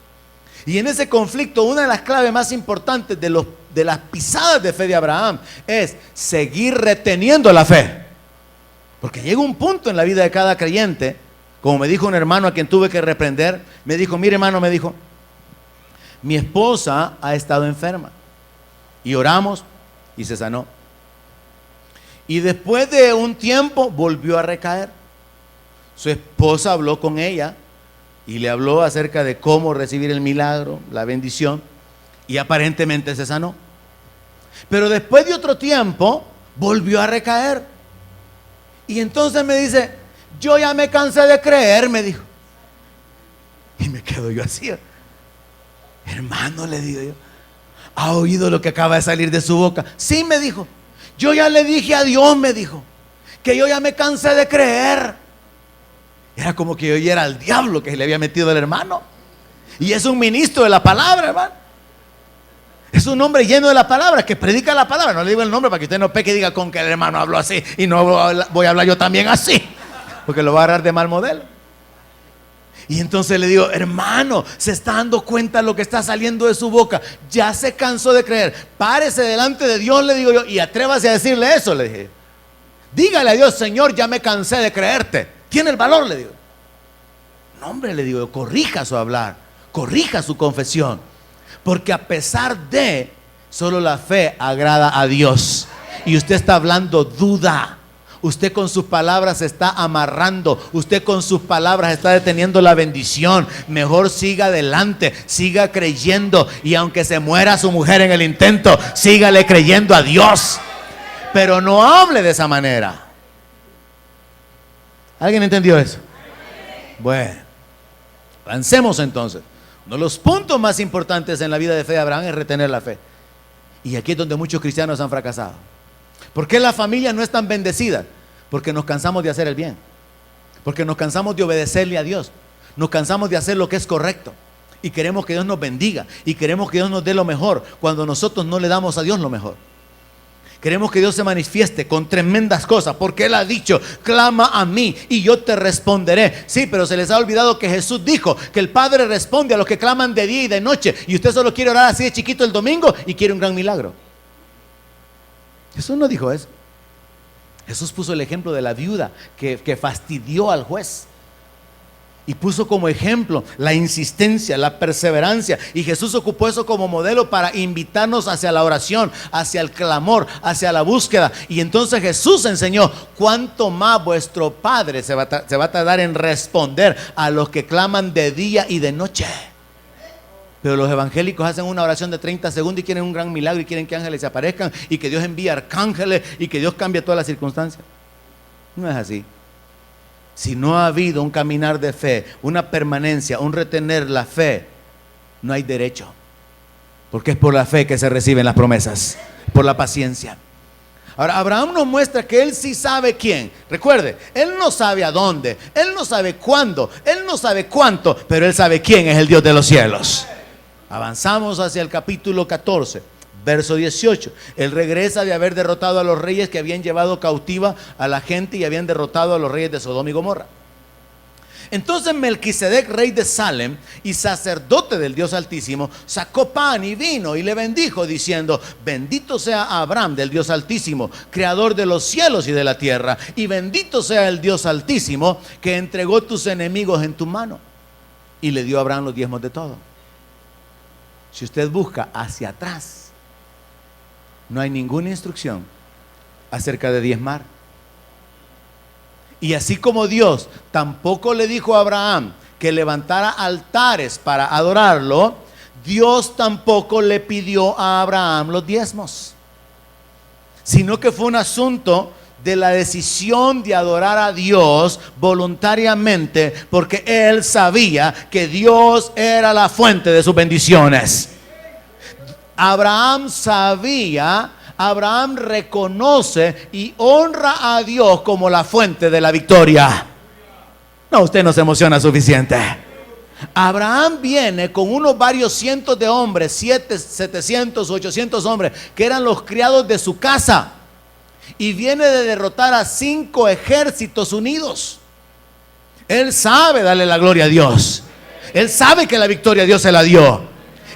Y en ese conflicto, una de las claves más importantes de las pisadas de fe de Abraham es seguir reteniendo la fe. Porque llega un punto en la vida de cada creyente, como me dijo un hermano a quien tuve que reprender, me dijo, mire hermano, me dijo, mi esposa ha estado enferma. Y oramos y se sanó. Y después de un tiempo volvió a recaer. Su esposa habló con ella y le habló acerca de cómo recibir el milagro, la bendición, y aparentemente se sanó. Pero después de otro tiempo volvió a recaer. Y entonces me dice, yo ya me cansé de creer, me dijo. Y me quedo yo así. Hermano, le digo yo, ¿ha oído lo que acaba de salir de su boca? Sí, me dijo. Yo ya le dije a Dios, me dijo, que yo ya me cansé de creer. Era como que yo oyera al diablo que le había metido el hermano. Y es un ministro de la palabra, hermano. Es un hombre lleno de la palabra, que predica la palabra. No le digo el nombre para que usted no peque y diga con que el hermano habló así y no voy a hablar yo también así, porque lo va a agarrar de mal modelo. Y entonces le digo, hermano, se está dando cuenta lo que está saliendo de su boca. Ya se cansó de creer. Párese delante de Dios, le digo yo, y atrévase a decirle eso, le dije. Dígale a Dios, Señor, ya me cansé de creerte. Tiene el valor, le digo. No, hombre, le digo, corrija su hablar, corrija su confesión. Porque a pesar de, solo la fe agrada a Dios. Y usted está hablando duda. Usted con sus palabras se está amarrando. Usted con sus palabras está deteniendo la bendición. Mejor siga adelante, siga creyendo. Y aunque se muera su mujer en el intento, sígale creyendo a Dios. Pero no hable de esa manera. ¿Alguien entendió eso? Bueno, avancemos entonces. Uno de los puntos más importantes en la vida de fe de Abraham es retener la fe. Y aquí es donde muchos cristianos han fracasado. ¿Por qué la familia no es tan bendecida? Porque nos cansamos de hacer el bien. Porque nos cansamos de obedecerle a Dios. Nos cansamos de hacer lo que es correcto. Y queremos que Dios nos bendiga. Y queremos que Dios nos dé lo mejor, cuando nosotros no le damos a Dios lo mejor. Queremos que Dios se manifieste con tremendas cosas, porque Él ha dicho, clama a mí y yo te responderé. Sí, pero se les ha olvidado que Jesús dijo que el Padre responde a los que claman de día y de noche. Y usted solo quiere orar así de chiquito el domingo y quiere un gran milagro. Jesús no dijo eso. Jesús puso el ejemplo de la viuda que fastidió al juez. Y puso como ejemplo la insistencia, la perseverancia. Y Jesús ocupó eso como modelo para invitarnos hacia la oración, hacia el clamor, hacia la búsqueda. Y entonces Jesús enseñó cuánto más vuestro Padre se va a tardar en responder a los que claman de día y de noche. Pero los evangélicos hacen una oración de 30 segundos y quieren un gran milagro y quieren que ángeles se aparezcan y que Dios envíe arcángeles y que Dios cambie todas las circunstancias. No es así. Si no ha habido un caminar de fe, una permanencia, un retener la fe, no hay derecho, porque es por la fe que se reciben las promesas, por la paciencia. Ahora, Abraham nos muestra que él sí sabe quién. Recuerde, él no sabe a dónde, él no sabe cuándo, él no sabe cuánto, pero él sabe quién es el Dios de los cielos. Avanzamos hacia el capítulo 14, verso 18. Él regresa de haber derrotado a los reyes que habían llevado cautiva a la gente y habían derrotado a los reyes de Sodoma y Gomorra. Entonces Melquisedec, rey de Salem y sacerdote del Dios Altísimo, sacó pan y vino y le bendijo diciendo: bendito sea Abraham del Dios Altísimo, creador de los cielos y de la tierra, y bendito sea el Dios Altísimo que entregó tus enemigos en tu mano. Y le dio a Abraham los diezmos de todo. Si usted busca hacia atrás, no hay ninguna instrucción acerca de diezmar. Y así como Dios tampoco le dijo a Abraham que levantara altares para adorarlo, Dios tampoco le pidió a Abraham los diezmos, sino que fue un asunto de la decisión de adorar a Dios voluntariamente, porque él sabía que Dios era la fuente de sus bendiciones. Abraham reconoce y honra a Dios como la fuente de la victoria. No, usted no se emociona suficiente. Abraham viene con unos varios cientos de hombres, 700, 800 hombres, que eran los criados de su casa, y viene de derrotar a 5 ejércitos unidos. Él sabe darle la gloria a Dios. Él sabe que la victoria Dios se la dio.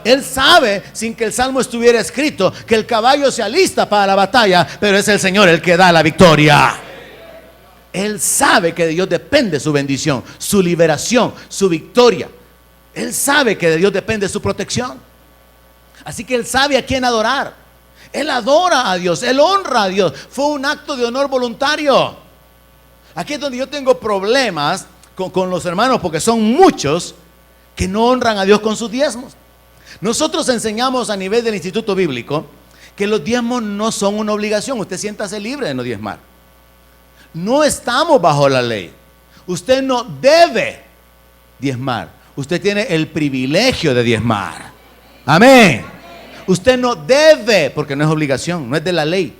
Él sabe, sin que el salmo estuviera escrito, que el caballo se alista para la batalla, pero es el Señor el que da la victoria. Él sabe que de Dios depende su bendición, su liberación, su victoria. Él sabe que de Dios depende su protección. Así que él sabe a quién adorar. Él adora a Dios, él honra a Dios. Fue un acto de honor voluntario. Aquí es donde yo tengo problemas con los hermanos, porque son muchos que no honran a Dios con sus diezmos. Nosotros enseñamos a nivel del Instituto Bíblico que los diezmos no son una obligación. Usted siéntase libre de no diezmar. No estamos bajo la ley. Usted no debe diezmar. Usted tiene el privilegio de diezmar. Amén. Usted no debe, porque no es obligación, no es de la ley.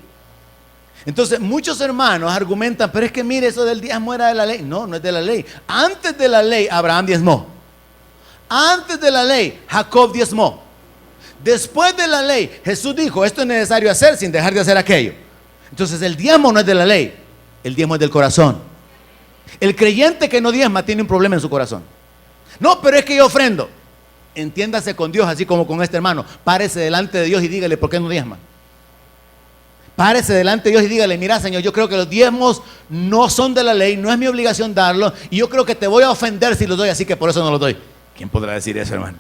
Entonces muchos hermanos argumentan: pero es que mire, eso del diezmo era de la ley. No, no es de la ley. Antes de la ley Abraham diezmó. Antes de la ley Jacob diezmó. Después de la ley Jesús dijo: esto es necesario hacer sin dejar de hacer aquello. Entonces el diezmo no es de la ley, el diezmo es del corazón. El creyente que no diezma tiene un problema en su corazón. No, pero es que yo ofrendo. Entiéndase con Dios, así como con este hermano. Párese delante de Dios y dígale: ¿por qué no diezma? Párese delante de Dios y dígale: mira, Señor, yo creo que los diezmos no son de la ley, no es mi obligación darlos, y yo creo que te voy a ofender si los doy, así que por eso no los doy. ¿Quién podrá decir eso, hermano?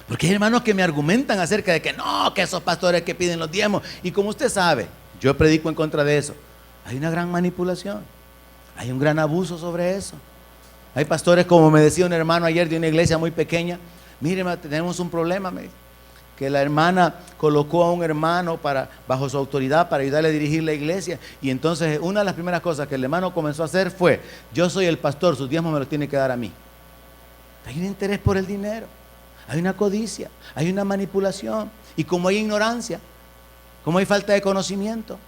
Porque hay hermanos que me argumentan acerca de que no, que esos pastores que piden los diezmos. Y como usted sabe, yo predico en contra de eso. Hay una gran manipulación, hay un gran abuso sobre eso. Hay pastores, como me decía un hermano ayer de una iglesia muy pequeña: mire, tenemos un problema, me dice, que la hermana colocó a un hermano bajo su autoridad para ayudarle a dirigir la iglesia. Y entonces una de las primeras cosas que el hermano comenzó a hacer fue: yo soy el pastor, sus diezmos me los tiene que dar a mí. Hay un interés por el dinero, hay una codicia, hay una manipulación. Y como hay ignorancia, como hay falta de conocimiento,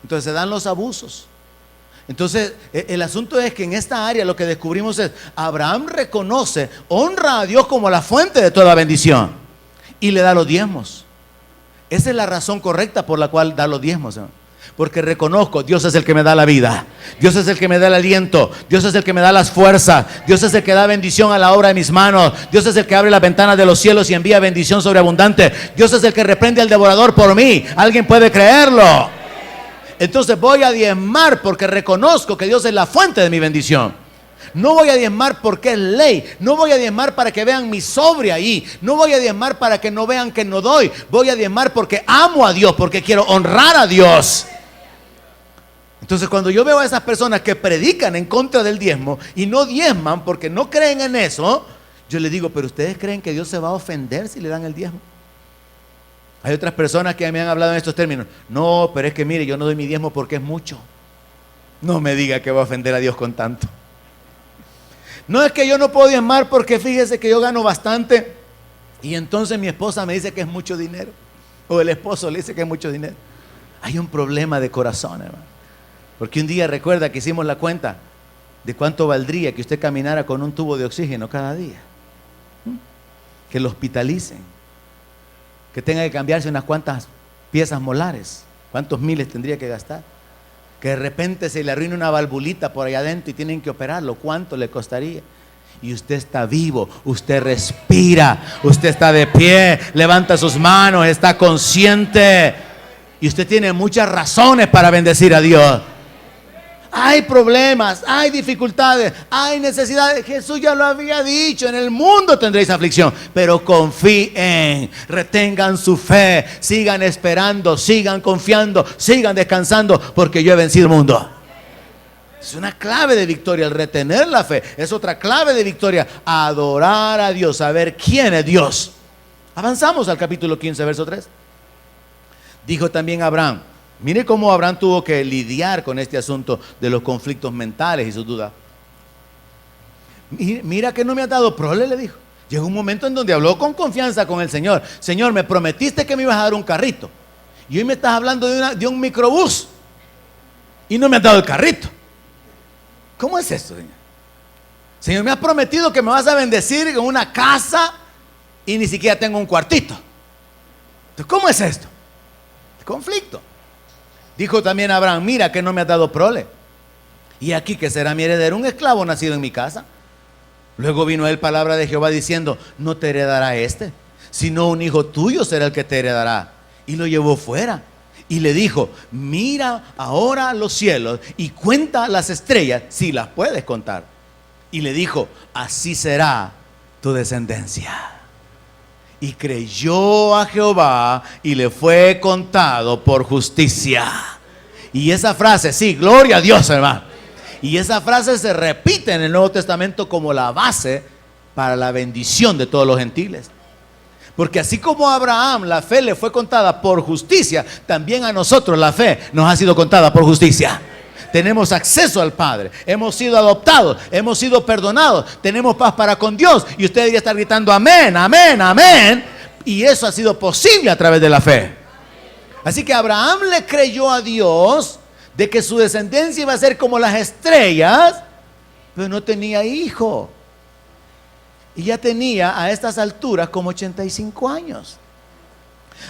entonces se dan los abusos. Entonces el asunto es que en esta área lo que descubrimos es: Abraham reconoce, honra a Dios como la fuente de toda bendición y le da los diezmos. Esa es la razón correcta por la cual da los diezmos, ¿no? Porque reconozco: Dios es el que me da la vida, Dios es el que me da el aliento, Dios es el que me da las fuerzas, Dios es el que da bendición a la obra de mis manos, Dios es el que abre las ventanas de los cielos y envía bendición sobreabundante, Dios es el que reprende al devorador por mí. ¿Alguien puede creerlo? Entonces voy a diezmar porque reconozco que Dios es la fuente de mi bendición. No voy a diezmar porque es ley. No voy a diezmar para que vean mi sobre ahí. No voy a diezmar para que no vean que no doy. Voy a diezmar porque amo a Dios, porque quiero honrar a Dios. Entonces cuando yo veo a esas personas que predican en contra del diezmo y no diezman porque no creen en eso, yo les digo: pero ustedes creen que Dios se va a ofender si le dan el diezmo. Hay otras personas que me han hablado en estos términos: no, pero es que mire, yo no doy mi diezmo porque es mucho. No me diga que va a ofender a Dios con tanto. No es que yo no puedo diezmar porque fíjese que yo gano bastante y entonces mi esposa me dice que es mucho dinero, o el esposo le dice que es mucho dinero. Hay un problema de corazón, hermano. Porque un día recuerda que hicimos la cuenta de cuánto valdría que usted caminara con un tubo de oxígeno cada día, que lo hospitalicen, que tenga que cambiarse unas cuantas piezas molares, cuántos miles tendría que gastar, que de repente se le arruine una valvulita por allá adentro y tienen que operarlo, ¿cuánto le costaría? Y usted está vivo, usted respira, usted está de pie, levanta sus manos, está consciente y usted tiene muchas razones para bendecir a Dios. Hay problemas, hay dificultades, hay necesidades. Jesús ya lo había dicho, en el mundo tendréis aflicción, pero confíen, retengan su fe, sigan esperando, sigan confiando, sigan descansando, porque yo he vencido el mundo. Es una clave de victoria el retener la fe. Es otra clave de victoria, adorar a Dios, saber quién es Dios. Avanzamos al capítulo 15, verso 3. Dijo también Abraham. Mire cómo Abraham tuvo que lidiar con este asunto de los conflictos mentales y sus dudas. Mira que no me has dado prole, le dijo. Llegó un momento en donde habló con confianza con el Señor. Señor, me prometiste que me ibas a dar un carrito. Y hoy me estás hablando de un microbús. Y no me has dado el carrito. ¿Cómo es esto, Señor? Señor, me has prometido que me vas a bendecir con una casa y ni siquiera tengo un cuartito. Entonces, ¿cómo es esto? El conflicto. Dijo también Abraham, mira que no me has dado prole. Y aquí que será mi heredero, un esclavo nacido en mi casa. Luego vino él palabra de Jehová diciendo, no te heredará este, sino un hijo tuyo será el que te heredará. Y lo llevó fuera. Y le dijo, mira ahora los cielos y cuenta las estrellas si las puedes contar. Y le dijo, así será tu descendencia. Y creyó a Jehová y le fue contado por justicia. Y esa frase, sí, gloria a Dios, hermano. Y esa frase se repite en el Nuevo Testamento como la base para la bendición de todos los gentiles. Porque así como a Abraham la fe le fue contada por justicia, también a nosotros la fe nos ha sido contada por justicia. Tenemos acceso al Padre, hemos sido adoptados, hemos sido perdonados, tenemos paz para con Dios. Y usted debería estar gritando amén, amén, amén. Y eso ha sido posible a través de la fe. Así que Abraham le creyó a Dios de que su descendencia iba a ser como las estrellas, pero no tenía hijo. Y ya tenía a estas alturas como 85 años.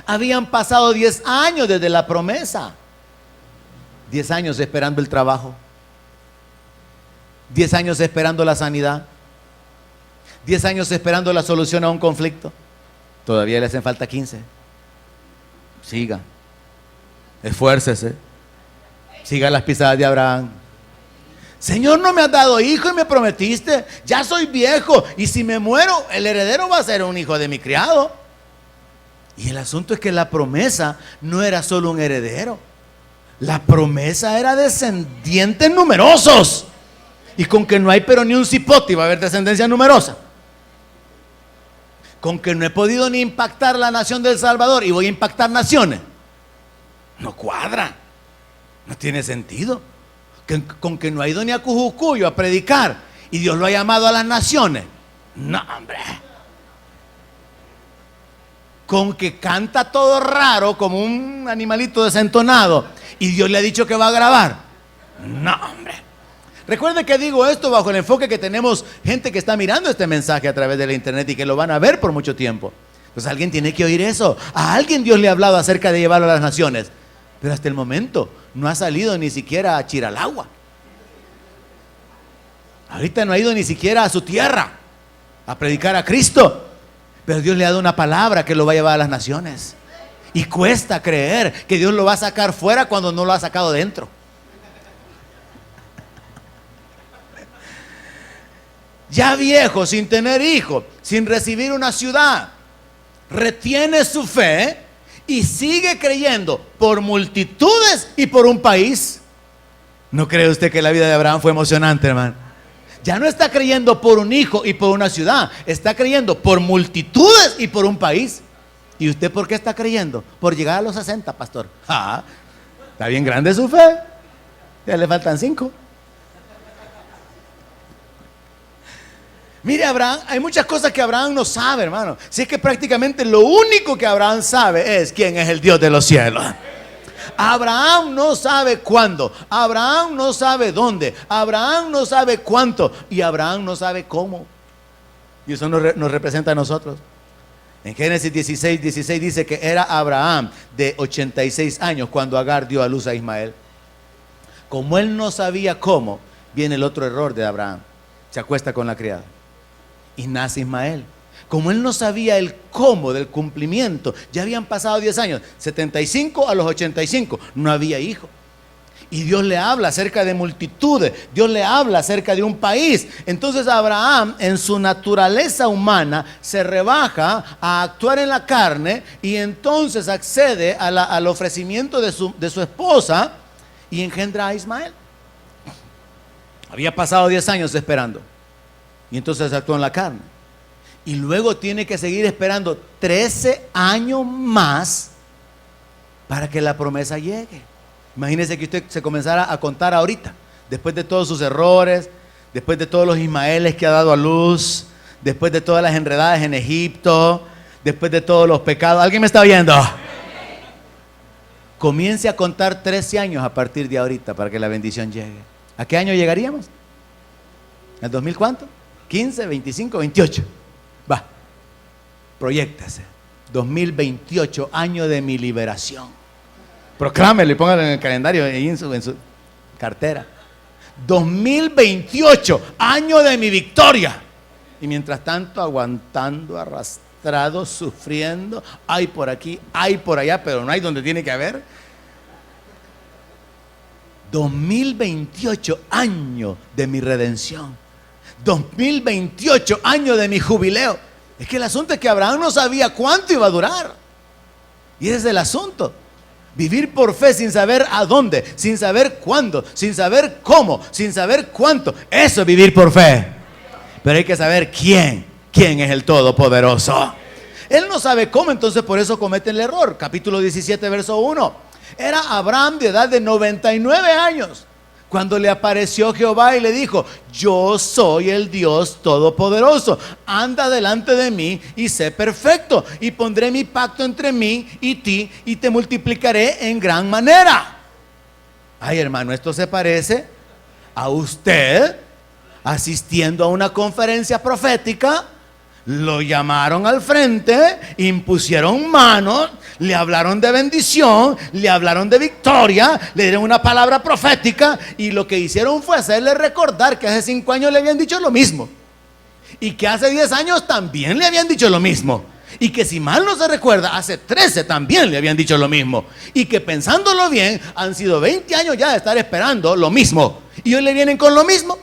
Habían pasado 10 años desde la promesa. 10 años esperando el trabajo. 10 años esperando la sanidad. 10 años esperando la solución a un conflicto. Todavía le hacen falta 15. Siga. Esfuércese. Siga las pisadas de Abraham. Señor, no me has dado hijo y me prometiste. Ya soy viejo y si me muero, el heredero va a ser un hijo de mi criado. Y el asunto es que la promesa no era solo un heredero. La promesa era descendientes numerosos. Y con que no hay pero ni un cipote va a haber descendencia numerosa. Con que no he podido ni impactar la nación del Salvador y voy a impactar naciones. No cuadra. No tiene sentido. Con que no ha ido ni a Cujucuyo a predicar y Dios lo ha llamado a las naciones. No, hombre. Con que canta todo raro como un animalito desentonado y Dios le ha dicho que va a grabar. No, hombre. Recuerde que digo esto bajo el enfoque que tenemos gente que está mirando este mensaje a través de la internet y que lo van a ver por mucho tiempo. Pues alguien tiene que oír eso. A alguien Dios le ha hablado acerca de llevarlo a las naciones. Pero hasta el momento no ha salido ni siquiera a Chiralagua. Ahorita no ha ido ni siquiera a su tierra a predicar a Cristo. Pero Dios le ha dado una palabra que lo va a llevar a las naciones. Y cuesta creer que Dios lo va a sacar fuera cuando no lo ha sacado dentro. Ya viejo, sin tener hijo, sin recibir una ciudad, retiene su fe y sigue creyendo por multitudes y por un país. ¿No cree usted que la vida de Abraham fue emocionante, hermano? Ya no está creyendo por un hijo y por una ciudad, está creyendo por multitudes y por un país. ¿Y usted por qué está creyendo? Por llegar a los 60, pastor. Está bien grande su fe. Ya le faltan 5. Mire, Abraham, hay muchas cosas que Abraham no sabe, hermano. Si es que prácticamente lo único que Abraham sabe es quién es el Dios de los cielos. Abraham no sabe cuándo, Abraham no sabe dónde, Abraham no sabe cuánto y Abraham no sabe cómo. Y eso nos representa a nosotros. En Génesis 16 dice que era Abraham de 86 años cuando Agar dio a luz a Ismael. Como él no sabía cómo, viene el otro error de Abraham. Se acuesta con la criada y nace Ismael. Como él no sabía el cómo del cumplimiento, ya habían pasado 10 años, 75 a los 85, no había hijo. Y Dios le habla acerca de multitudes, Dios le habla acerca de un país. Entonces Abraham, en su naturaleza humana, se rebaja a actuar en la carne y entonces accede al ofrecimiento de su esposa y engendra a Ismael. Había pasado 10 años esperando y entonces actuó en la carne. Y luego tiene que seguir esperando 13 años más para que la promesa llegue. Imagínese que usted se comenzara a contar ahorita, después de todos sus errores, después de todos los Ismaeles que ha dado a luz, después de todas las enredadas en Egipto, después de todos los pecados. ¿Alguien me está oyendo? Comience a contar 13 años a partir de ahorita para que la bendición llegue. ¿A qué año llegaríamos? ¿Al 2000 cuánto? 15, 25, 28. Va, proyéctese. 2028, año de mi liberación. Proclámelo y póngalo en el calendario, ahí en su cartera. 2028, año de mi victoria. Y mientras tanto, aguantando, arrastrado, sufriendo. Hay por aquí, hay por allá, pero no hay donde tiene que haber. 2028, año de mi redención. 2028, año de mi jubileo. Es que el asunto es que Abraham no sabía cuánto iba a durar. Y ese es el asunto. Vivir por fe sin saber a dónde, sin saber cuándo, sin saber cómo, sin saber cuánto. Eso es vivir por fe. Pero hay que saber quién es el Todopoderoso. Él no sabe cómo, entonces por eso comete el error. Capítulo 17, verso 1. Era Abraham de edad de 99 años cuando le apareció Jehová y le dijo: yo soy el Dios Todopoderoso, anda delante de mí y sé perfecto, y pondré mi pacto entre mí y ti, y te multiplicaré en gran manera. Ay, hermano, esto se parece a usted asistiendo a una conferencia profética. Lo llamaron al frente, impusieron manos, le hablaron de bendición, le hablaron de victoria, le dieron una palabra profética y lo que hicieron fue hacerle recordar que hace 5 años le habían dicho lo mismo y que hace 10 años también le habían dicho lo mismo y que, si mal no se recuerda, hace 13 también le habían dicho lo mismo y que, pensándolo bien, han sido 20 años ya de estar esperando lo mismo y hoy le vienen con lo mismo.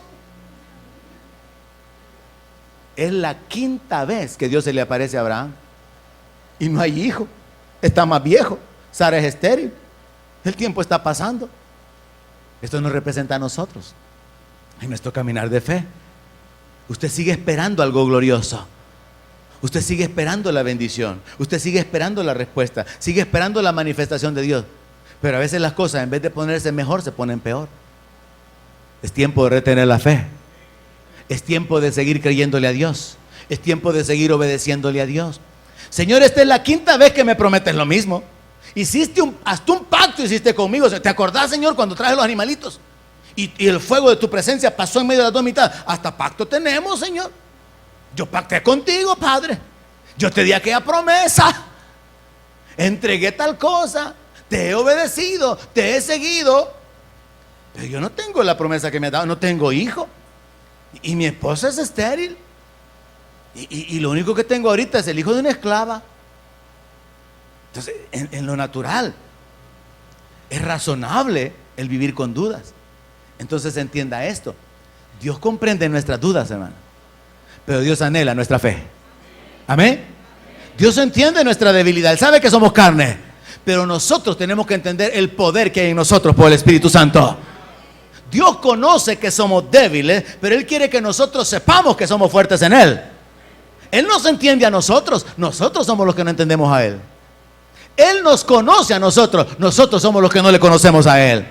Es la 5ª vez que Dios se le aparece a Abraham y no hay hijo, está más viejo, Sara es estéril, el tiempo está pasando. Esto nos representa a nosotros en nuestro caminar de fe. Usted sigue esperando algo glorioso, usted sigue esperando la bendición, usted sigue esperando la respuesta, sigue esperando la manifestación de Dios, pero a veces las cosas, en vez de ponerse mejor, se ponen peor. Es tiempo de retener la fe. Es tiempo de seguir creyéndole a Dios. Es tiempo de seguir obedeciéndole a Dios. Señor, esta es la 5ª vez que me prometes lo mismo. Hasta un pacto hiciste conmigo. ¿Te acordás, Señor, cuando traje los animalitos? Y el fuego de tu presencia pasó en medio de las 2 mitades. Hasta pacto tenemos, Señor. Yo pacté contigo, Padre. Yo te di aquella promesa. Entregué tal cosa. Te he obedecido. Te he seguido. Pero yo no tengo la promesa que me has dado. No tengo hijo. Y mi esposa es estéril. Y lo único que tengo ahorita es el hijo de una esclava. Entonces, en lo natural, es razonable el vivir con dudas. Entonces, entienda esto. Dios comprende nuestras dudas, hermano, pero Dios anhela nuestra fe. Amén. Dios entiende nuestra debilidad. Él sabe que somos carne, pero nosotros tenemos que entender el poder que hay en nosotros por el Espíritu Santo. Dios conoce que somos débiles, pero Él quiere que nosotros sepamos que somos fuertes en Él. Él nos entiende a nosotros, nosotros somos los que no entendemos a Él. Él nos conoce a nosotros, nosotros somos los que no le conocemos a Él.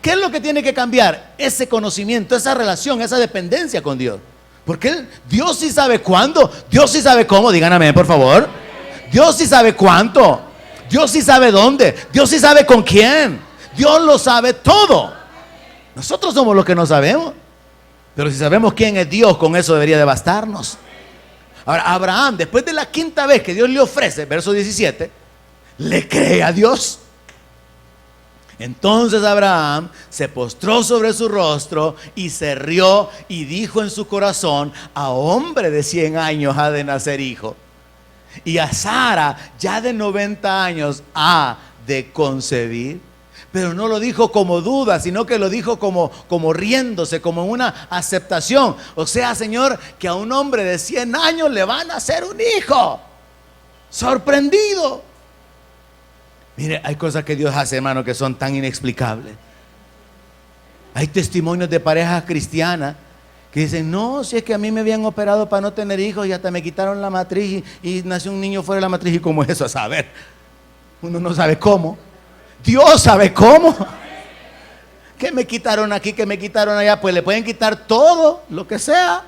¿Qué es lo que tiene que cambiar? Ese conocimiento, esa relación, esa dependencia con Dios. Porque Dios sí sabe cuándo, Dios sí sabe cómo, digan amén por favor. Dios sí sabe cuánto, Dios sí sabe dónde, Dios sí sabe con quién, Dios lo sabe todo. Nosotros somos los que no sabemos, pero si sabemos quién es Dios, con eso debería de bastarnos. Ahora, Abraham, después de la quinta vez que Dios le ofrece, verso 17, le cree a Dios. Entonces Abraham se postró sobre su rostro y se rió y dijo en su corazón: a hombre de 100 años ha de nacer hijo, y a Sara ya de 90 años ha de concebir. Pero no lo dijo como duda, sino que lo dijo como riéndose, como una aceptación. O sea, Señor, que a un hombre de 100 años le van a nacer un hijo. Sorprendido. Mire, hay cosas que Dios hace, hermano, que son tan inexplicables. Hay testimonios de parejas cristianas que dicen: no, si es que a mí me habían operado para no tener hijos y hasta me quitaron la matriz y nació un niño fuera de la matriz. ¿Y cómo es eso? A saber, uno no sabe cómo. Dios sabe cómo. Que me quitaron aquí, que me quitaron allá. Pues le pueden quitar todo, lo que sea.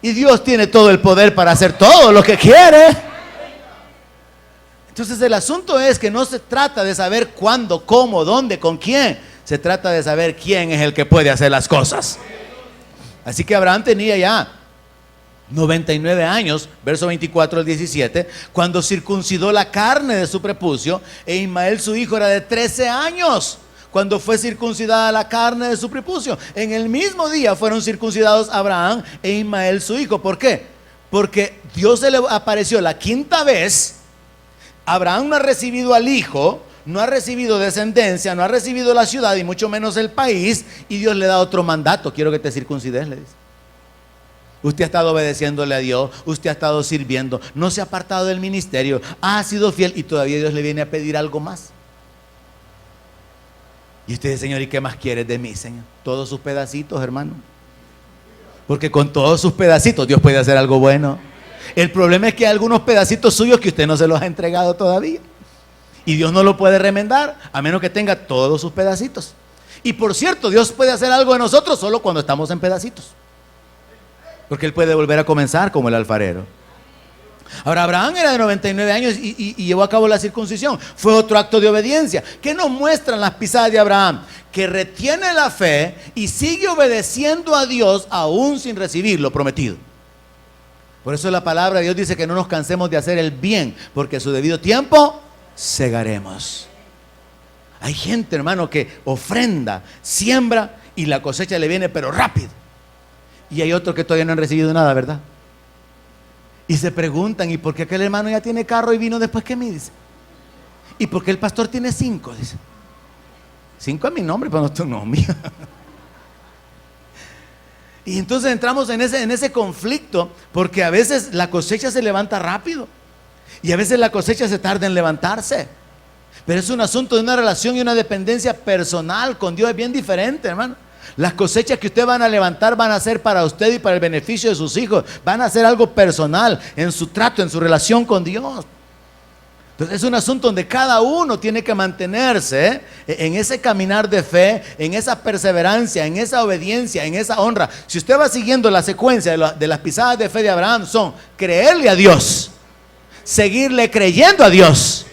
Y Dios tiene todo el poder para hacer todo lo que quiere. Entonces el asunto es que no se trata de saber cuándo, cómo, dónde, con quién. Se trata de saber quién es el que puede hacer las cosas. Así que Abraham tenía ya 99 años, verso 24 al 17, cuando circuncidó la carne de su prepucio, e Ismael su hijo era de 13 años cuando fue circuncidada la carne de su prepucio. En el mismo día fueron circuncidados Abraham e Ismael su hijo. ¿Por qué? Porque Dios se le apareció la quinta vez. Abraham no ha recibido al hijo, no ha recibido descendencia, no ha recibido la ciudad y mucho menos el país, y Dios le da otro mandato: quiero que te circuncides, le dice. Usted ha estado obedeciéndole a Dios, usted ha estado sirviendo, no se ha apartado del ministerio, ha sido fiel, y todavía Dios le viene a pedir algo más. Y usted dice: Señor, ¿y qué más quieres de mí, Señor? Todos sus pedacitos, hermano. Porque con todos sus pedacitos Dios puede hacer algo bueno. El problema es que hay algunos pedacitos suyos que usted no se los ha entregado todavía, y Dios no lo puede remendar a menos que tenga todos sus pedacitos. Y por cierto, Dios puede hacer algo de nosotros solo cuando estamos en pedacitos, porque Él puede volver a comenzar como el alfarero. Ahora, Abraham era de 99 años y llevó a cabo la circuncisión. Fue otro acto de obediencia. ¿Qué nos muestran las pisadas de Abraham? Que retiene la fe y sigue obedeciendo a Dios aún sin recibir lo prometido. Por eso la palabra de Dios dice que no nos cansemos de hacer el bien, porque a su debido tiempo segaremos. Hay gente, hermano, que ofrenda, siembra y la cosecha le viene pero rápido. Y hay otros que todavía no han recibido nada, ¿verdad? Y se preguntan: ¿y por qué aquel hermano ya tiene carro y vino después que mí? Dice. ¿Y por qué el pastor tiene 5? Dice. 5 es mi nombre, pero no es tu nombre. Y entonces entramos en ese conflicto, porque a veces la cosecha se levanta rápido y a veces la cosecha se tarda en levantarse. Pero es un asunto de una relación y una dependencia personal con Dios. Es bien diferente, hermano. Las cosechas que usted van a levantar van a ser para usted y para el beneficio de sus hijos. Van a ser algo personal en su trato, en su relación con Dios. Entonces es un asunto donde cada uno tiene que mantenerse en ese caminar de fe, en esa perseverancia, en esa obediencia, en esa honra. Si usted va siguiendo la secuencia de las pisadas de fe de Abraham, son creerle a Dios, seguirle creyendo a Dios,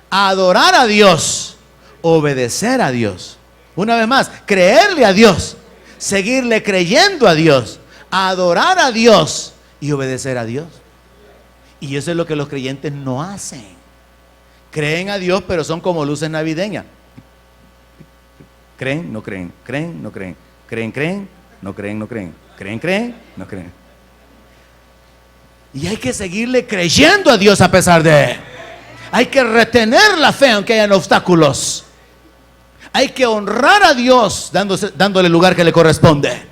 adorar a Dios, obedecer a Dios. Una vez más, creerle a Dios, seguirle creyendo a Dios, adorar a Dios y obedecer a Dios. Y eso es lo que los creyentes no hacen. Creen a Dios, pero son como luces navideñas. Creen, no creen, creen, no creen, creen, creen, no creen, no creen, creen, creen, no creen. Y hay que seguirle creyendo a Dios a pesar de él. Hay que retener la fe aunque hayan obstáculos. Hay que honrar a Dios dándole el lugar que le corresponde.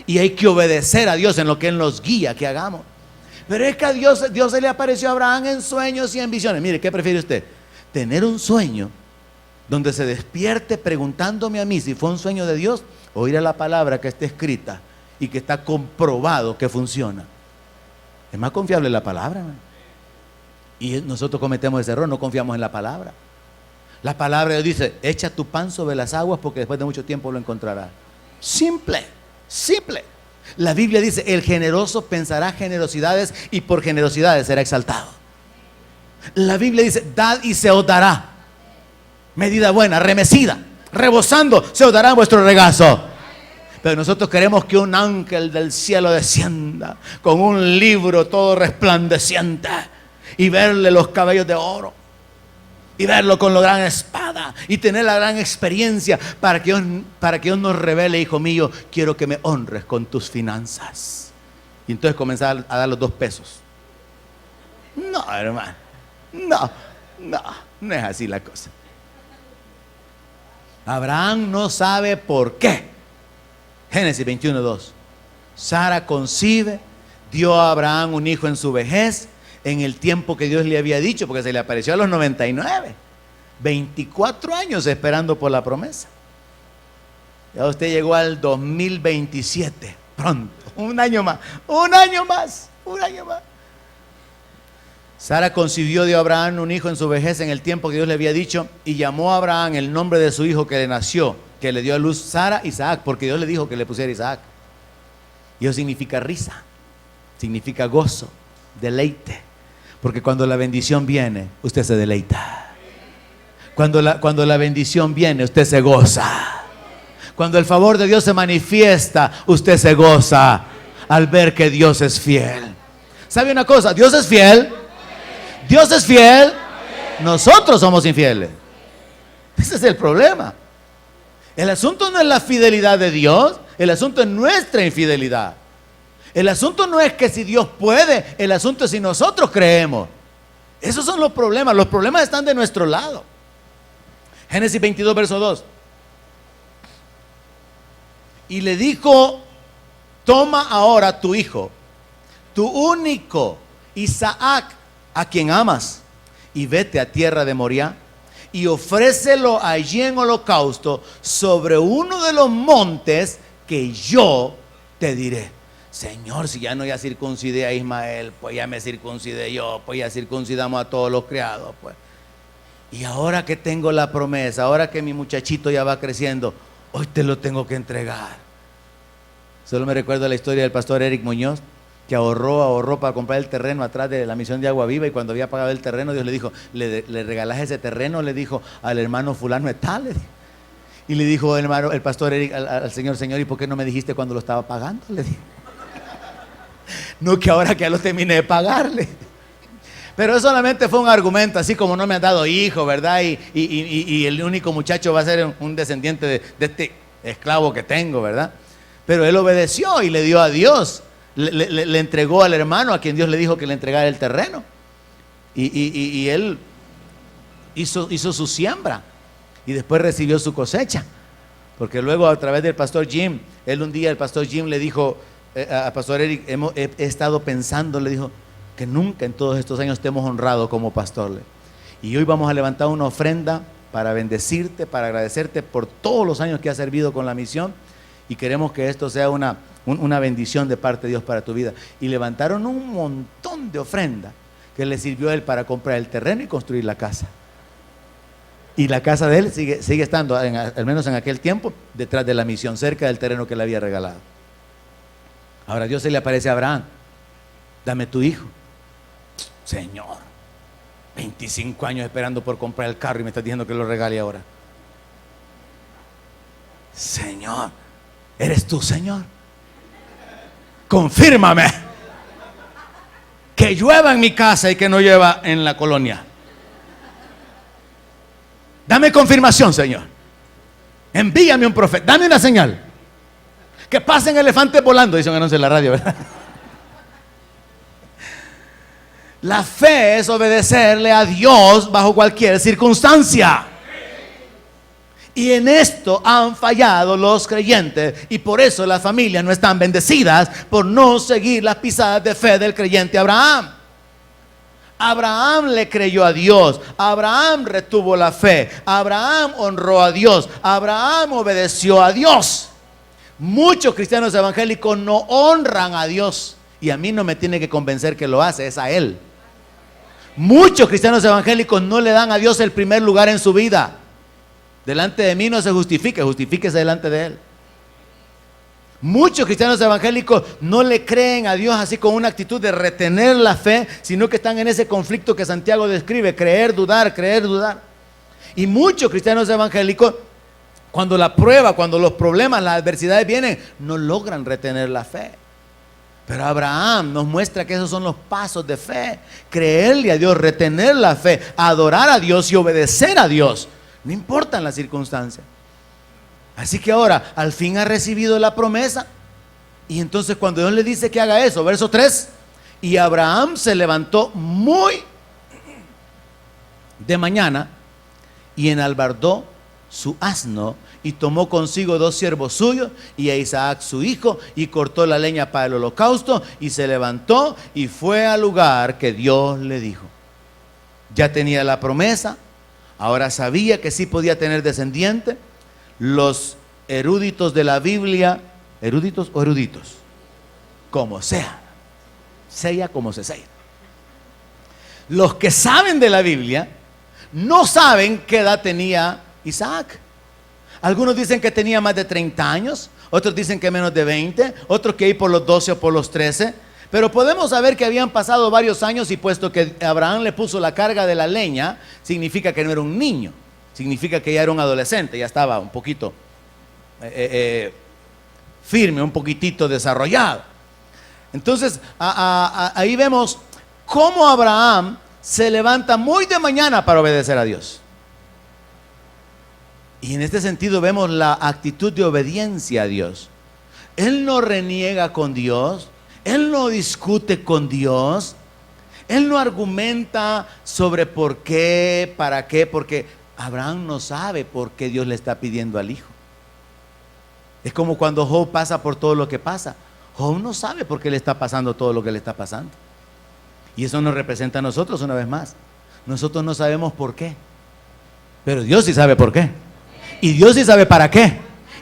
Y hay que obedecer a Dios en lo que Él nos guía que hagamos. Pero es que a Dios se le apareció a Abraham en sueños y en visiones. Mire, ¿qué prefiere usted? Tener un sueño donde se despierte preguntándome a mí si fue un sueño de Dios, o ir a la palabra que está escrita y que está comprobado que funciona. Es más confiable la palabra, ¿no? Y nosotros cometemos ese error, no confiamos en la palabra. La palabra de Dios dice: echa tu pan sobre las aguas porque después de mucho tiempo lo encontrarás. Simple, simple. La Biblia dice, el generoso pensará generosidades y por generosidades será exaltado. La Biblia dice, dad y se os dará. Medida buena, remecida, rebosando, se os dará vuestro regazo. Pero nosotros queremos que un ángel del cielo descienda con un libro todo resplandeciente y verle los cabellos de oro y verlo con la gran espada y tener la gran experiencia para que Dios nos revele, hijo mío, quiero que me honres con tus finanzas. Y entonces comenzar a dar los 2 pesos. No, hermano, no es así la cosa. Abraham no sabe por qué. Génesis 21:2. Sara concibe, dio a Abraham un hijo en su vejez, en el tiempo que Dios le había dicho, porque se le apareció a los 99. 24 años esperando por la promesa. Ya usted llegó al 2027, pronto, un año más. Sara concibió, dio a Abraham un hijo en su vejez, en el tiempo que Dios le había dicho, y llamó a Abraham el nombre de su hijo que le nació, que le dio a luz Sara, Isaac, porque Dios le dijo que le pusiera Isaac. Y eso significa risa, significa gozo, deleite, porque cuando la bendición viene, usted se deleita. Cuando la bendición viene, usted se goza. Cuando el favor de Dios se manifiesta, usted se goza al ver que Dios es fiel. ¿Sabe una cosa? Dios es fiel. Dios es fiel. Nosotros somos infieles. Ese es el problema. El asunto no es la fidelidad de Dios, el asunto es nuestra infidelidad. El asunto no es que si Dios puede, el asunto es si nosotros creemos. Esos son los problemas están de nuestro lado. Génesis 22, verso 2. Y le dijo, toma ahora tu hijo, tu único, Isaac, a quien amas, y vete a tierra de Moriah, y ofrécelo allí en holocausto sobre uno de los montes que yo te diré. Señor, si ya no ya circuncidé a Ismael, pues ya me circuncidé yo, pues ya circuncidamos a todos los criados, pues. Y ahora que tengo la promesa, ahora que mi muchachito ya va creciendo, hoy te lo tengo que entregar. Solo me recuerdo la historia del pastor Eric Muñoz, que ahorró para comprar el terreno atrás de la misión de Agua Viva, y cuando había pagado el terreno, Dios le dijo, le regalás ese terreno, le dijo al hermano fulano de tal, y le dijo el pastor Eric al Señor, ¿y por qué no me dijiste cuando lo estaba pagando? Le dijo. No, que ahora que ya lo terminé de pagarle. Pero eso solamente fue un argumento, así como no me han dado hijo, ¿verdad? Y el único muchacho va a ser un descendiente de este esclavo que tengo, ¿verdad? Pero él obedeció y le dio a Dios. Le entregó al hermano a quien Dios le dijo que le entregara el terreno. Y él hizo su siembra y después recibió su cosecha. Porque luego a través del pastor Jim, un día el pastor Jim le dijo a pastor Eric, he estado pensando, le dijo, que nunca en todos estos años te hemos honrado como pastor. Y hoy vamos a levantar una ofrenda para bendecirte, para agradecerte por todos los años que has servido con la misión, y queremos que esto sea una bendición de parte de Dios para tu vida. Y levantaron un montón de ofrenda que le sirvió a él para comprar el terreno y construir la casa. Y la casa de él sigue estando, al menos en aquel tiempo, detrás de la misión, cerca del terreno que le había regalado. Ahora Dios se le aparece a Abraham, dame tu hijo. Señor, 25 años esperando por comprar el carro y me estás diciendo que lo regale ahora. Señor, ¿eres tú, Señor? Confírmame que llueva en mi casa y que no llueva en la colonia. Dame confirmación, Señor. Envíame un profeta, dame una señal. Que pasen elefantes volando, dice un anuncio en la radio, ¿verdad? La fe es obedecerle a Dios bajo cualquier circunstancia. Y en esto han fallado los creyentes, y por eso las familias no están bendecidas, por no seguir las pisadas de fe del creyente Abraham. Abraham le creyó a Dios, Abraham retuvo la fe, Abraham honró a Dios, Abraham obedeció a Dios. Muchos cristianos evangélicos no honran a Dios, y a mí no me tiene que convencer que lo hace, es a Él. Muchos cristianos evangélicos no le dan a Dios el primer lugar en su vida. Delante de mí no se justifique, justifíquese delante de Él. Muchos cristianos evangélicos no le creen a Dios así con una actitud de retener la fe, sino que están en ese conflicto que Santiago describe, creer, dudar, creer, dudar. Y muchos cristianos evangélicos, cuando la prueba, cuando los problemas, las adversidades vienen, no logran retener la fe. Pero Abraham nos muestra que esos son los pasos de fe: creerle a Dios, retener la fe, adorar a Dios y obedecer a Dios, no importan las circunstancias. Así que ahora al fin ha recibido la promesa. Y entonces cuando Dios le dice que haga eso, verso 3: y Abraham se levantó muy de mañana y enalbardó su asno, y tomó consigo 2 siervos suyos y a Isaac su hijo, y cortó la leña para el holocausto, y se levantó y fue al lugar que Dios le dijo. Ya tenía la promesa, ahora sabía que sí podía tener descendiente. Los eruditos de la Biblia, eruditos o eruditos, como sea como se sea, los que saben de la Biblia no saben qué edad tenía Isaac. Algunos dicen que tenía más de 30 años, otros dicen que menos de 20, otros que ahí por los 12 o por los 13. Pero podemos saber que habían pasado varios años, y puesto que Abraham le puso la carga de la leña, significa que no era un niño, significa que ya era un adolescente, ya estaba un poquito firme, un poquitito desarrollado. Entonces ahí vemos cómo Abraham se levanta muy de mañana para obedecer a Dios. Y en este sentido vemos la actitud de obediencia a Dios. Él no reniega con Dios, él no discute con Dios, él no argumenta sobre por qué, para qué, porque Abraham no sabe por qué Dios le está pidiendo al hijo. Es como cuando Job pasa por todo lo que pasa. Job no sabe por qué le está pasando todo lo que le está pasando. Y eso nos representa a nosotros una vez más. Nosotros no sabemos por qué, pero Dios sí sabe por qué. Y Dios sí sabe para qué.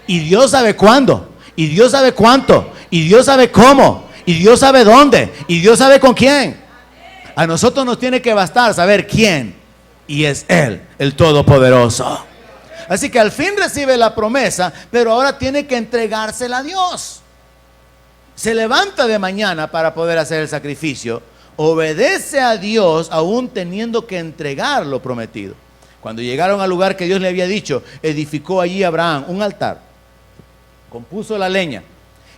Y Dios sabe cuándo. Y Dios sabe cuánto. Y Dios sabe cómo. Y Dios sabe dónde. Y Dios sabe con quién. A nosotros nos tiene que bastar saber quién. Y es Él, el Todopoderoso. Así que al fin recibe la promesa, pero ahora tiene que entregársela a Dios. Se levanta de mañana para poder hacer el sacrificio. Obedece a Dios aún teniendo que entregar lo prometido. Cuando llegaron al lugar que Dios le había dicho, edificó allí Abraham un altar, compuso la leña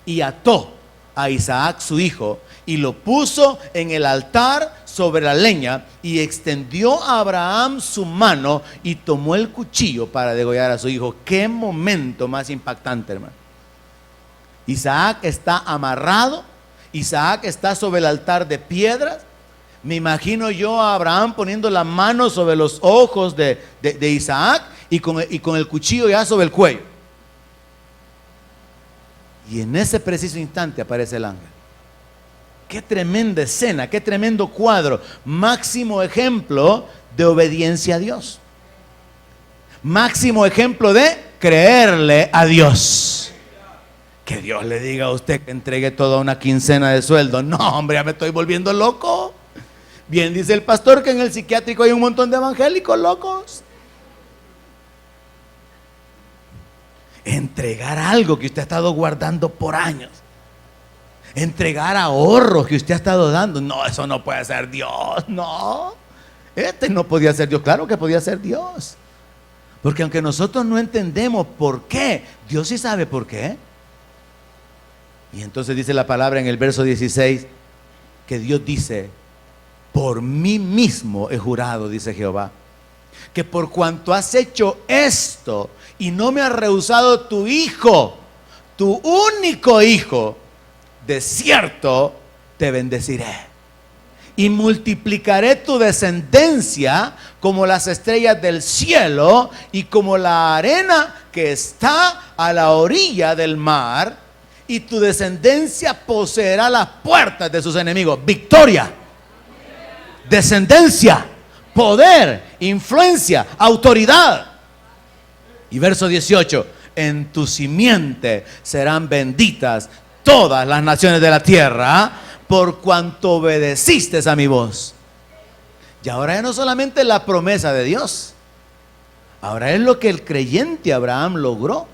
y ató a Isaac su hijo y lo puso en el altar sobre la leña, y extendió a Abraham su mano y tomó el cuchillo para degollar a su hijo. Qué momento más impactante, hermano. Isaac está amarrado, Isaac está sobre el altar de piedras. Me imagino yo a Abraham poniendo la mano sobre los ojos de Isaac y con el cuchillo ya sobre el cuello. Y en ese preciso instante aparece el ángel. Qué tremenda escena, qué tremendo cuadro. Máximo ejemplo de obediencia a Dios. Máximo ejemplo de creerle a Dios. Que Dios le diga a usted que entregue toda una quincena de sueldo. No, hombre, ya me estoy volviendo loco. Bien dice el pastor que en el psiquiátrico hay un montón de evangélicos locos. Entregar algo que usted ha estado guardando por años. Entregar ahorros que usted ha estado dando. No, eso no puede ser Dios. No, este no podía ser Dios. Claro que podía ser Dios. Porque aunque nosotros no entendemos por qué, Dios sí sabe por qué. Y entonces dice la palabra en el verso 16 que Dios dice: por mí mismo he jurado, dice Jehová, que por cuanto has hecho esto y no me has rehusado tu hijo, tu único hijo, de cierto te bendeciré y multiplicaré tu descendencia como las estrellas del cielo y como la arena que está a la orilla del mar, y tu descendencia poseerá las puertas de sus enemigos. Victoria, descendencia, poder, influencia, autoridad. Y verso 18: en tu simiente serán benditas todas las naciones de la tierra, por cuanto obedeciste a mi voz. Y ahora ya no solamente la promesa de Dios, ahora es lo que el creyente Abraham logró.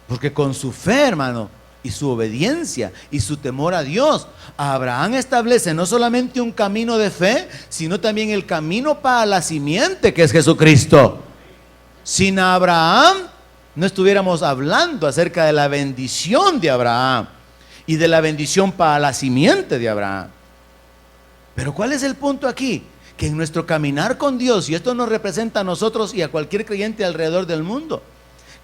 Porque con su fe, hermano, y su obediencia y su temor a Dios, Abraham establece no solamente un camino de fe, sino también el camino para la simiente que es Jesucristo. Sin Abraham no estuviéramos hablando acerca de la bendición de Abraham y de la bendición para la simiente de Abraham. Pero ¿cuál es el punto aquí? Que en nuestro caminar con Dios, y esto nos representa a nosotros y a cualquier creyente alrededor del mundo,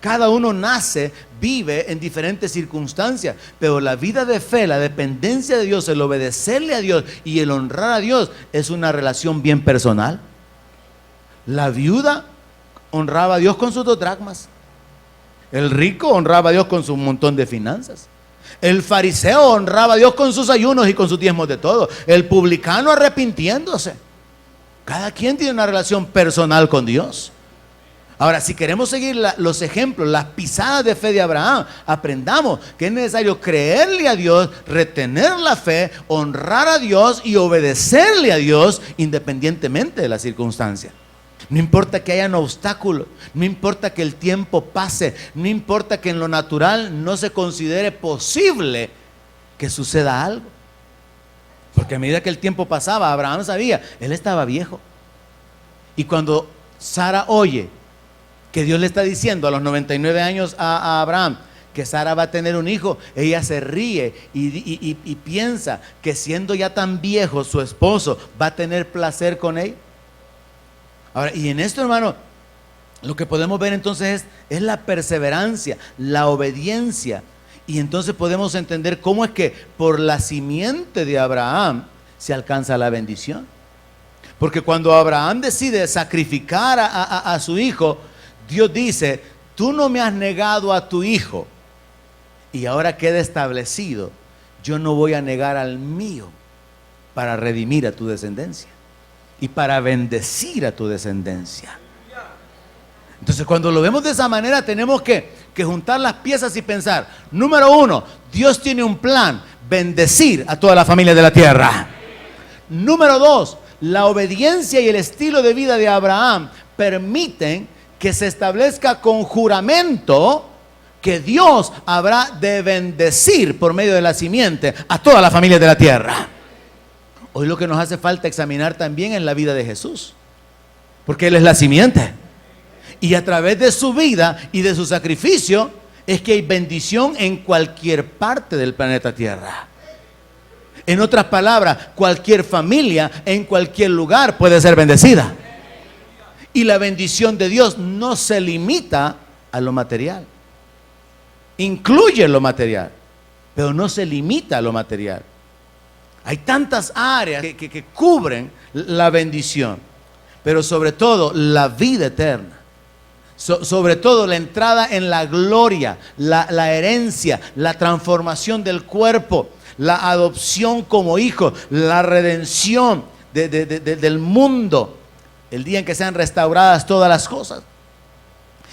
cada uno nace, vive en diferentes circunstancias, pero la vida de fe, la dependencia de Dios, el obedecerle a Dios y el honrar a Dios es una relación bien personal. La viuda honraba a Dios con sus 2 dracmas. El rico honraba a Dios con su montón de finanzas. El fariseo honraba a Dios con sus ayunos y con sus diezmos de todo. El publicano arrepintiéndose. Cada quien tiene una relación personal con Dios. Ahora, si queremos seguir los ejemplos, las pisadas de fe de Abraham, aprendamos que es necesario creerle a Dios, retener la fe, honrar a Dios y obedecerle a Dios independientemente de las circunstancias. No importa que hayan obstáculos, no importa que el tiempo pase, no importa que en lo natural no se considere posible que suceda algo. Porque a medida que el tiempo pasaba, Abraham sabía, él estaba viejo. Y cuando Sara oye que Dios le está diciendo a los 99 años a Abraham que Sara va a tener un hijo, ella se ríe y piensa que siendo ya tan viejo su esposo va a tener placer con él. Ahora, y en esto, hermano, lo que podemos ver entonces es la perseverancia, la obediencia. Y entonces podemos entender cómo es que por la simiente de Abraham se alcanza la bendición. Porque cuando Abraham decide sacrificar a su hijo, Dios dice, tú no me has negado a tu hijo y ahora queda establecido, yo no voy a negar al mío para redimir a tu descendencia y para bendecir a tu descendencia. Entonces, cuando lo vemos de esa manera, tenemos que juntar las piezas y pensar, número 1, Dios tiene un plan, bendecir a toda la familia de la tierra. Número 2, la obediencia y el estilo de vida de Abraham permiten que se establezca con juramento que Dios habrá de bendecir por medio de la simiente a toda la familia de la tierra. Hoy lo que nos hace falta examinar también en la vida de Jesús, porque Él es la simiente. Y a través de su vida y de su sacrificio es que hay bendición en cualquier parte del planeta Tierra. En otras palabras, cualquier familia en cualquier lugar puede ser bendecida. Y la bendición de Dios no se limita a lo material. Incluye lo material, pero no se limita a lo material. Hay tantas áreas que cubren la bendición, pero sobre todo la vida eterna. Sobre todo la entrada en la gloria, la herencia, la transformación del cuerpo, la adopción como hijo, la redención del mundo, el día en que sean restauradas todas las cosas.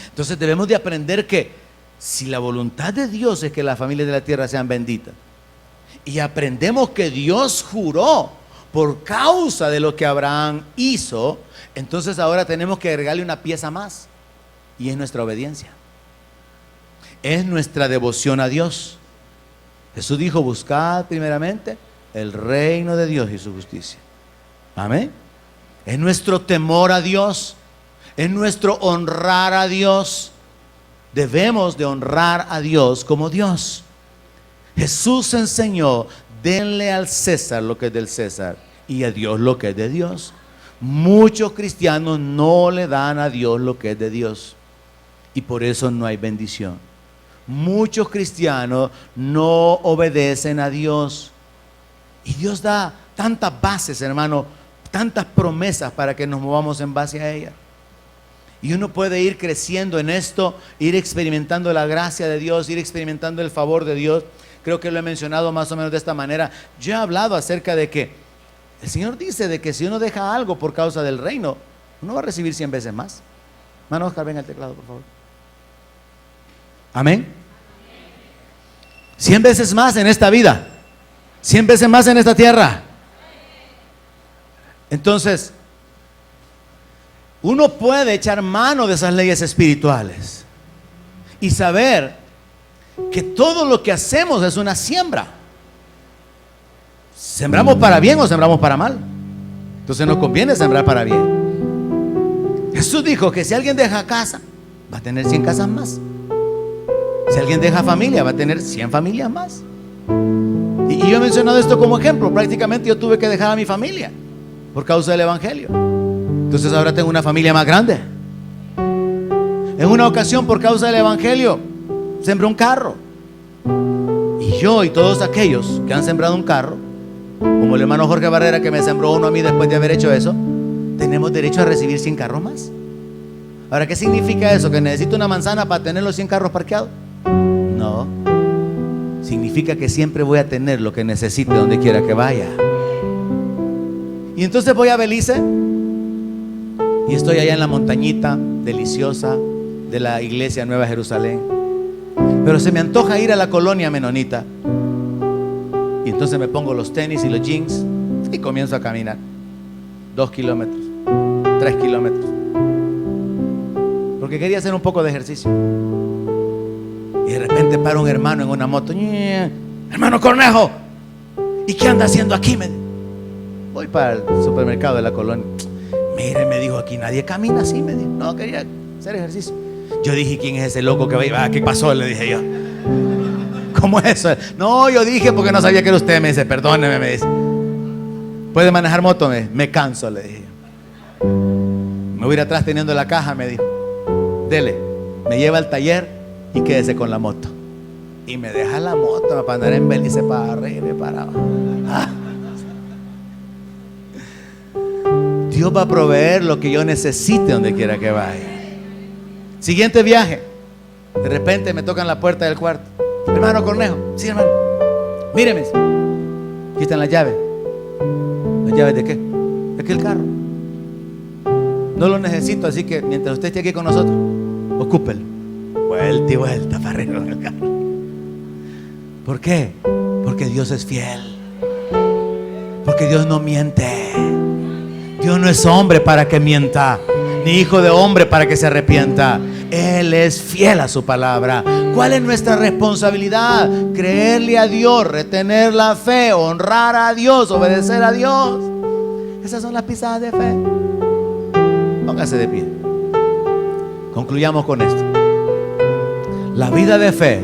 Entonces debemos de aprender que si la voluntad de Dios es que las familias de la tierra sean benditas, y aprendemos que Dios juró por causa de lo que Abraham hizo, entonces ahora tenemos que agregarle una pieza más. Y es nuestra obediencia, es nuestra devoción a Dios. Jesús dijo, buscad primeramente el reino de Dios y su justicia. Amén. Es nuestro temor a Dios, es nuestro honrar a Dios. Debemos de honrar a Dios como Dios. Jesús enseñó, denle al César lo que es del César y a Dios lo que es de Dios. Muchos cristianos no le dan a Dios lo que es de Dios. Y por eso no hay bendición. Muchos cristianos no obedecen a Dios. Y Dios da tantas bases, hermano, tantas promesas para que nos movamos en base a ellas. Y uno puede ir creciendo en esto, ir experimentando la gracia de Dios, ir experimentando el favor de Dios. Creo que lo he mencionado más o menos de esta manera. Yo he hablado acerca de que el Señor dice de que si uno deja algo por causa del reino, uno va a recibir 100 veces más. Hermano Oscar, venga al teclado, por favor. Amén. 100 veces más en esta vida, 100 veces más en esta tierra. Entonces, uno puede echar mano de esas leyes espirituales y saber que todo lo que hacemos es una siembra. ¿Sembramos para bien o sembramos para mal? Entonces nos conviene sembrar para bien. Jesús dijo que si alguien deja casa, va a tener 100 casas más. Si alguien deja familia, va a tener 100 familias más. Y yo he mencionado esto como ejemplo. Prácticamente yo tuve que dejar a mi familia por causa del evangelio. Entonces ahora tengo una familia más grande. En una ocasión, por causa del evangelio, sembré un carro. Y yo y todos aquellos que han sembrado un carro, como el hermano Jorge Barrera, que me sembró uno a mí después de haber hecho eso, tenemos derecho a recibir 100 carros más. Ahora, ¿qué significa eso? ¿Que necesito una manzana para tener los 100 carros parqueados? No. Significa que siempre voy a tener lo que necesite donde quiera que vaya. Y entonces voy a Belice y estoy allá en la montañita deliciosa de la iglesia Nueva Jerusalén. Pero se me antoja ir a la colonia menonita. Y entonces me pongo los tenis y los jeans y comienzo a caminar 2 kilómetros, 3 kilómetros, porque quería hacer un poco de ejercicio. Y de repente para un hermano en una moto. Hermano Cornejo, ¿y qué anda haciendo aquí? Voy para el supermercado de la colonia. Mire, me dijo, aquí nadie camina así. Me dijo, no, quería hacer ejercicio. Yo dije, ¿quién es ese loco que va? ¿Qué pasó? Le dije yo. ¿Cómo es eso? No, yo dije porque no sabía que era usted. Me dice, perdóneme, me dice. ¿Puede manejar moto? Me canso, le dije. Me voy a ir atrás teniendo la caja, me dijo. Dele, me lleva al taller y quédese con la moto. Y me deja la moto para andar en Belice para arriba y para abajo. Dios va a proveer lo que yo necesite donde quiera que vaya. Siguiente viaje. De repente me tocan la puerta del cuarto. Hermano Cornejo. Sí, hermano. Míreme. Aquí están las llaves. ¿Las llaves de qué? De aquel carro. No lo necesito, así que mientras usted esté aquí con nosotros, ocúpelo. Vuelta y vuelta para arriba con el carro. ¿Por qué? Porque Dios es fiel. Porque Dios no miente. Dios no es hombre para que mienta, ni hijo de hombre para que se arrepienta. Él es fiel a su palabra. ¿Cuál es nuestra responsabilidad? Creerle a Dios, retener la fe, honrar a Dios, obedecer a Dios. Esas son las pisadas de fe. Póngase de pie. Concluyamos con esto. La vida de fe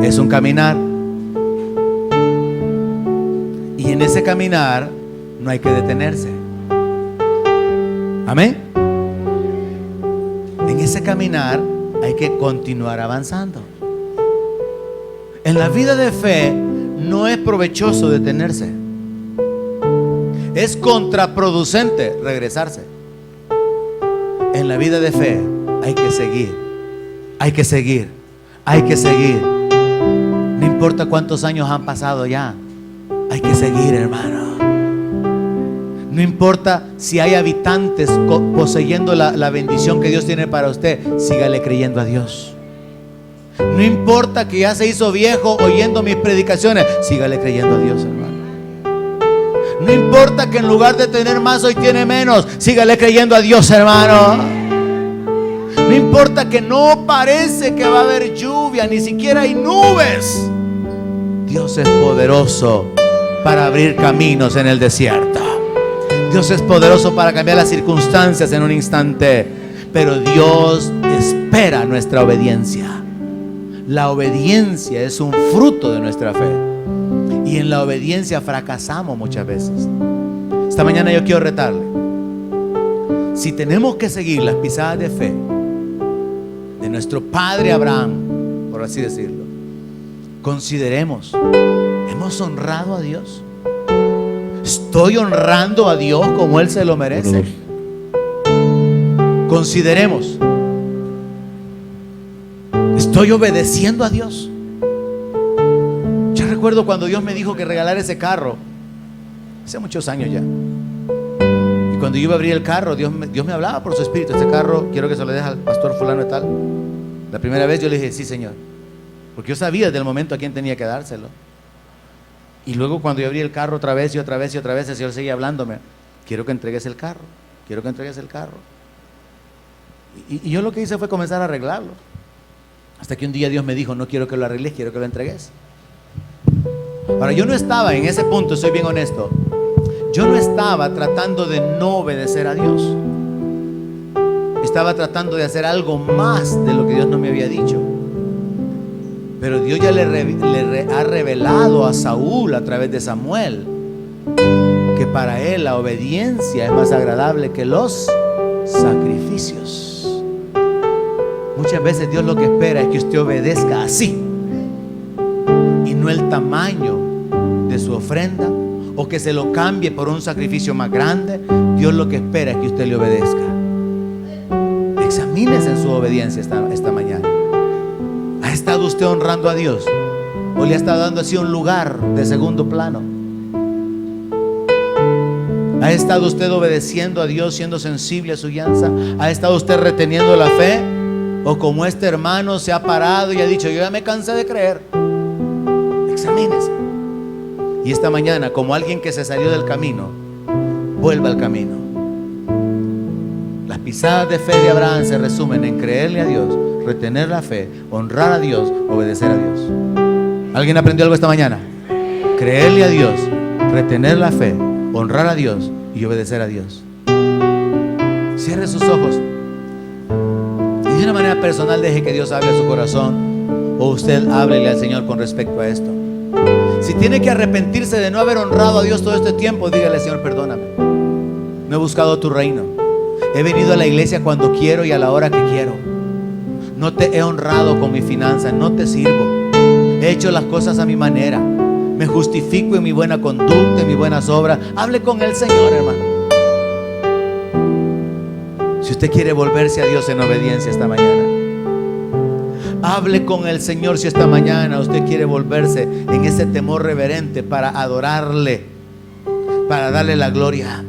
es un caminar. Y en ese caminar no hay que detenerse. Amén. En ese caminar hay que continuar avanzando. En la vida de fe no es provechoso detenerse. Es contraproducente regresarse. En la vida de fe hay que seguir. Hay que seguir. Hay que seguir. No importa cuántos años han pasado ya. Hay que seguir, hermano. No importa si hay habitantes poseyendo la bendición que Dios tiene para usted, sígale creyendo a Dios. No importa que ya se hizo viejo oyendo mis predicaciones, sígale creyendo a Dios, hermano. No importa que en lugar de tener más hoy tiene menos, sígale creyendo a Dios, hermano. No importa que no parece que va a haber lluvia, ni siquiera hay nubes. Dios es poderoso para abrir caminos en el desierto. Dios es poderoso para cambiar las circunstancias en un instante. Pero Dios espera nuestra obediencia. La obediencia es un fruto de nuestra fe. Y en la obediencia fracasamos muchas veces. Esta mañana yo quiero retarle. Si tenemos que seguir las pisadas de fe de nuestro padre Abraham, por así decirlo, consideremos, ¿hemos honrado a Dios? ¿Estoy honrando a Dios como Él se lo merece? Consideremos, ¿estoy obedeciendo a Dios? Yo recuerdo cuando Dios me dijo que regalara ese carro, hace muchos años ya. Y cuando yo iba a abrir el carro, Dios me hablaba por su espíritu. Este carro quiero que se lo deje al pastor fulano y tal. La primera vez yo le dije, sí, Señor, porque yo sabía desde el momento a quién tenía que dárselo. Y luego cuando yo abrí el carro otra vez y otra vez y otra vez, el Señor seguía hablándome. Quiero que entregues el carro. Quiero que entregues el carro. Y yo lo que hice fue comenzar a arreglarlo. Hasta que un día Dios me dijo, no quiero que lo arregles, quiero que lo entregues. Ahora, yo no estaba en ese punto, soy bien honesto. Yo no estaba tratando de no obedecer a Dios. Estaba tratando de hacer algo más de lo que Dios no me había dicho. Pero Dios ya le ha revelado a Saúl a través de Samuel que para él la obediencia es más agradable que los sacrificios. Muchas veces Dios lo que espera es que usted obedezca así y no el tamaño de su ofrenda, o que se lo cambie por un sacrificio más grande. Dios lo que espera es que usted le obedezca. Examínese en su obediencia esta mañana. ¿Ha estado usted honrando a Dios o le ha estado dando así un lugar de segundo plano? ¿Ha estado usted obedeciendo a Dios, siendo sensible a su guianza? ¿Ha estado usted reteniendo la fe? ¿O como este hermano se ha parado y ha dicho, yo ya me cansé de creer? Examínese. Y esta mañana, como alguien que se salió del camino, vuelva al camino. Las pisadas de fe de Abraham se resumen en creerle a Dios, retener la fe, honrar a Dios, obedecer a Dios. ¿Alguien aprendió algo esta mañana? Creerle a Dios, retener la fe, honrar a Dios y obedecer a Dios. Cierre sus ojos y de una manera personal deje que Dios hable a su corazón, o usted háblele al Señor con respecto a esto. Si tiene que arrepentirse de no haber honrado a Dios todo este tiempo, dígale: Señor, perdóname. No he buscado tu reino. He venido a la iglesia cuando quiero y a la hora que quiero. No te he honrado con mis finanzas, no te sirvo. He hecho las cosas a mi manera. Me justifico en mi buena conducta, en mis buenas obras. Hable con el Señor, hermano. Si usted quiere volverse a Dios en obediencia esta mañana, hable con el Señor. Si esta mañana usted quiere volverse en ese temor reverente para adorarle, para darle la gloria,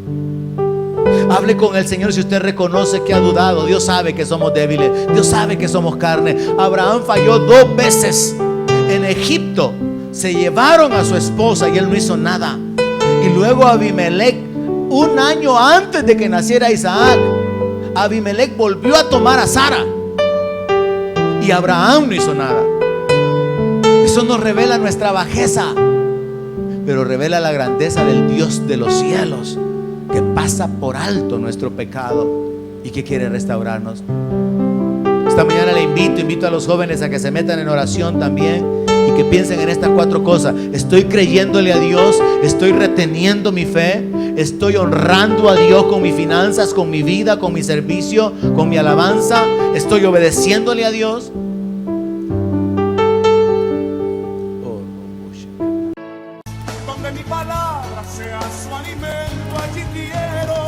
hable con el Señor. Si usted reconoce que ha dudado, Dios sabe que somos débiles, Dios sabe que somos carne. Abraham falló 2 veces en Egipto. Se llevaron a su esposa y él no hizo nada. Y luego Abimelech, 1 año antes de que naciera Isaac, Abimelech volvió a tomar a Sara y Abraham no hizo nada. Eso nos revela nuestra bajeza, pero revela la grandeza del Dios de los cielos, que pasa por alto nuestro pecado y que quiere restaurarnos. Esta mañana le invito a los jóvenes a que se metan en oración también y que piensen en estas 4 cosas. Estoy creyéndole a Dios, estoy reteniendo mi fe, estoy honrando a Dios con mis finanzas, con mi vida, con mi servicio, con mi alabanza, estoy obedeciéndole a Dios. Donde mi palabra sea su alimento, allí quiero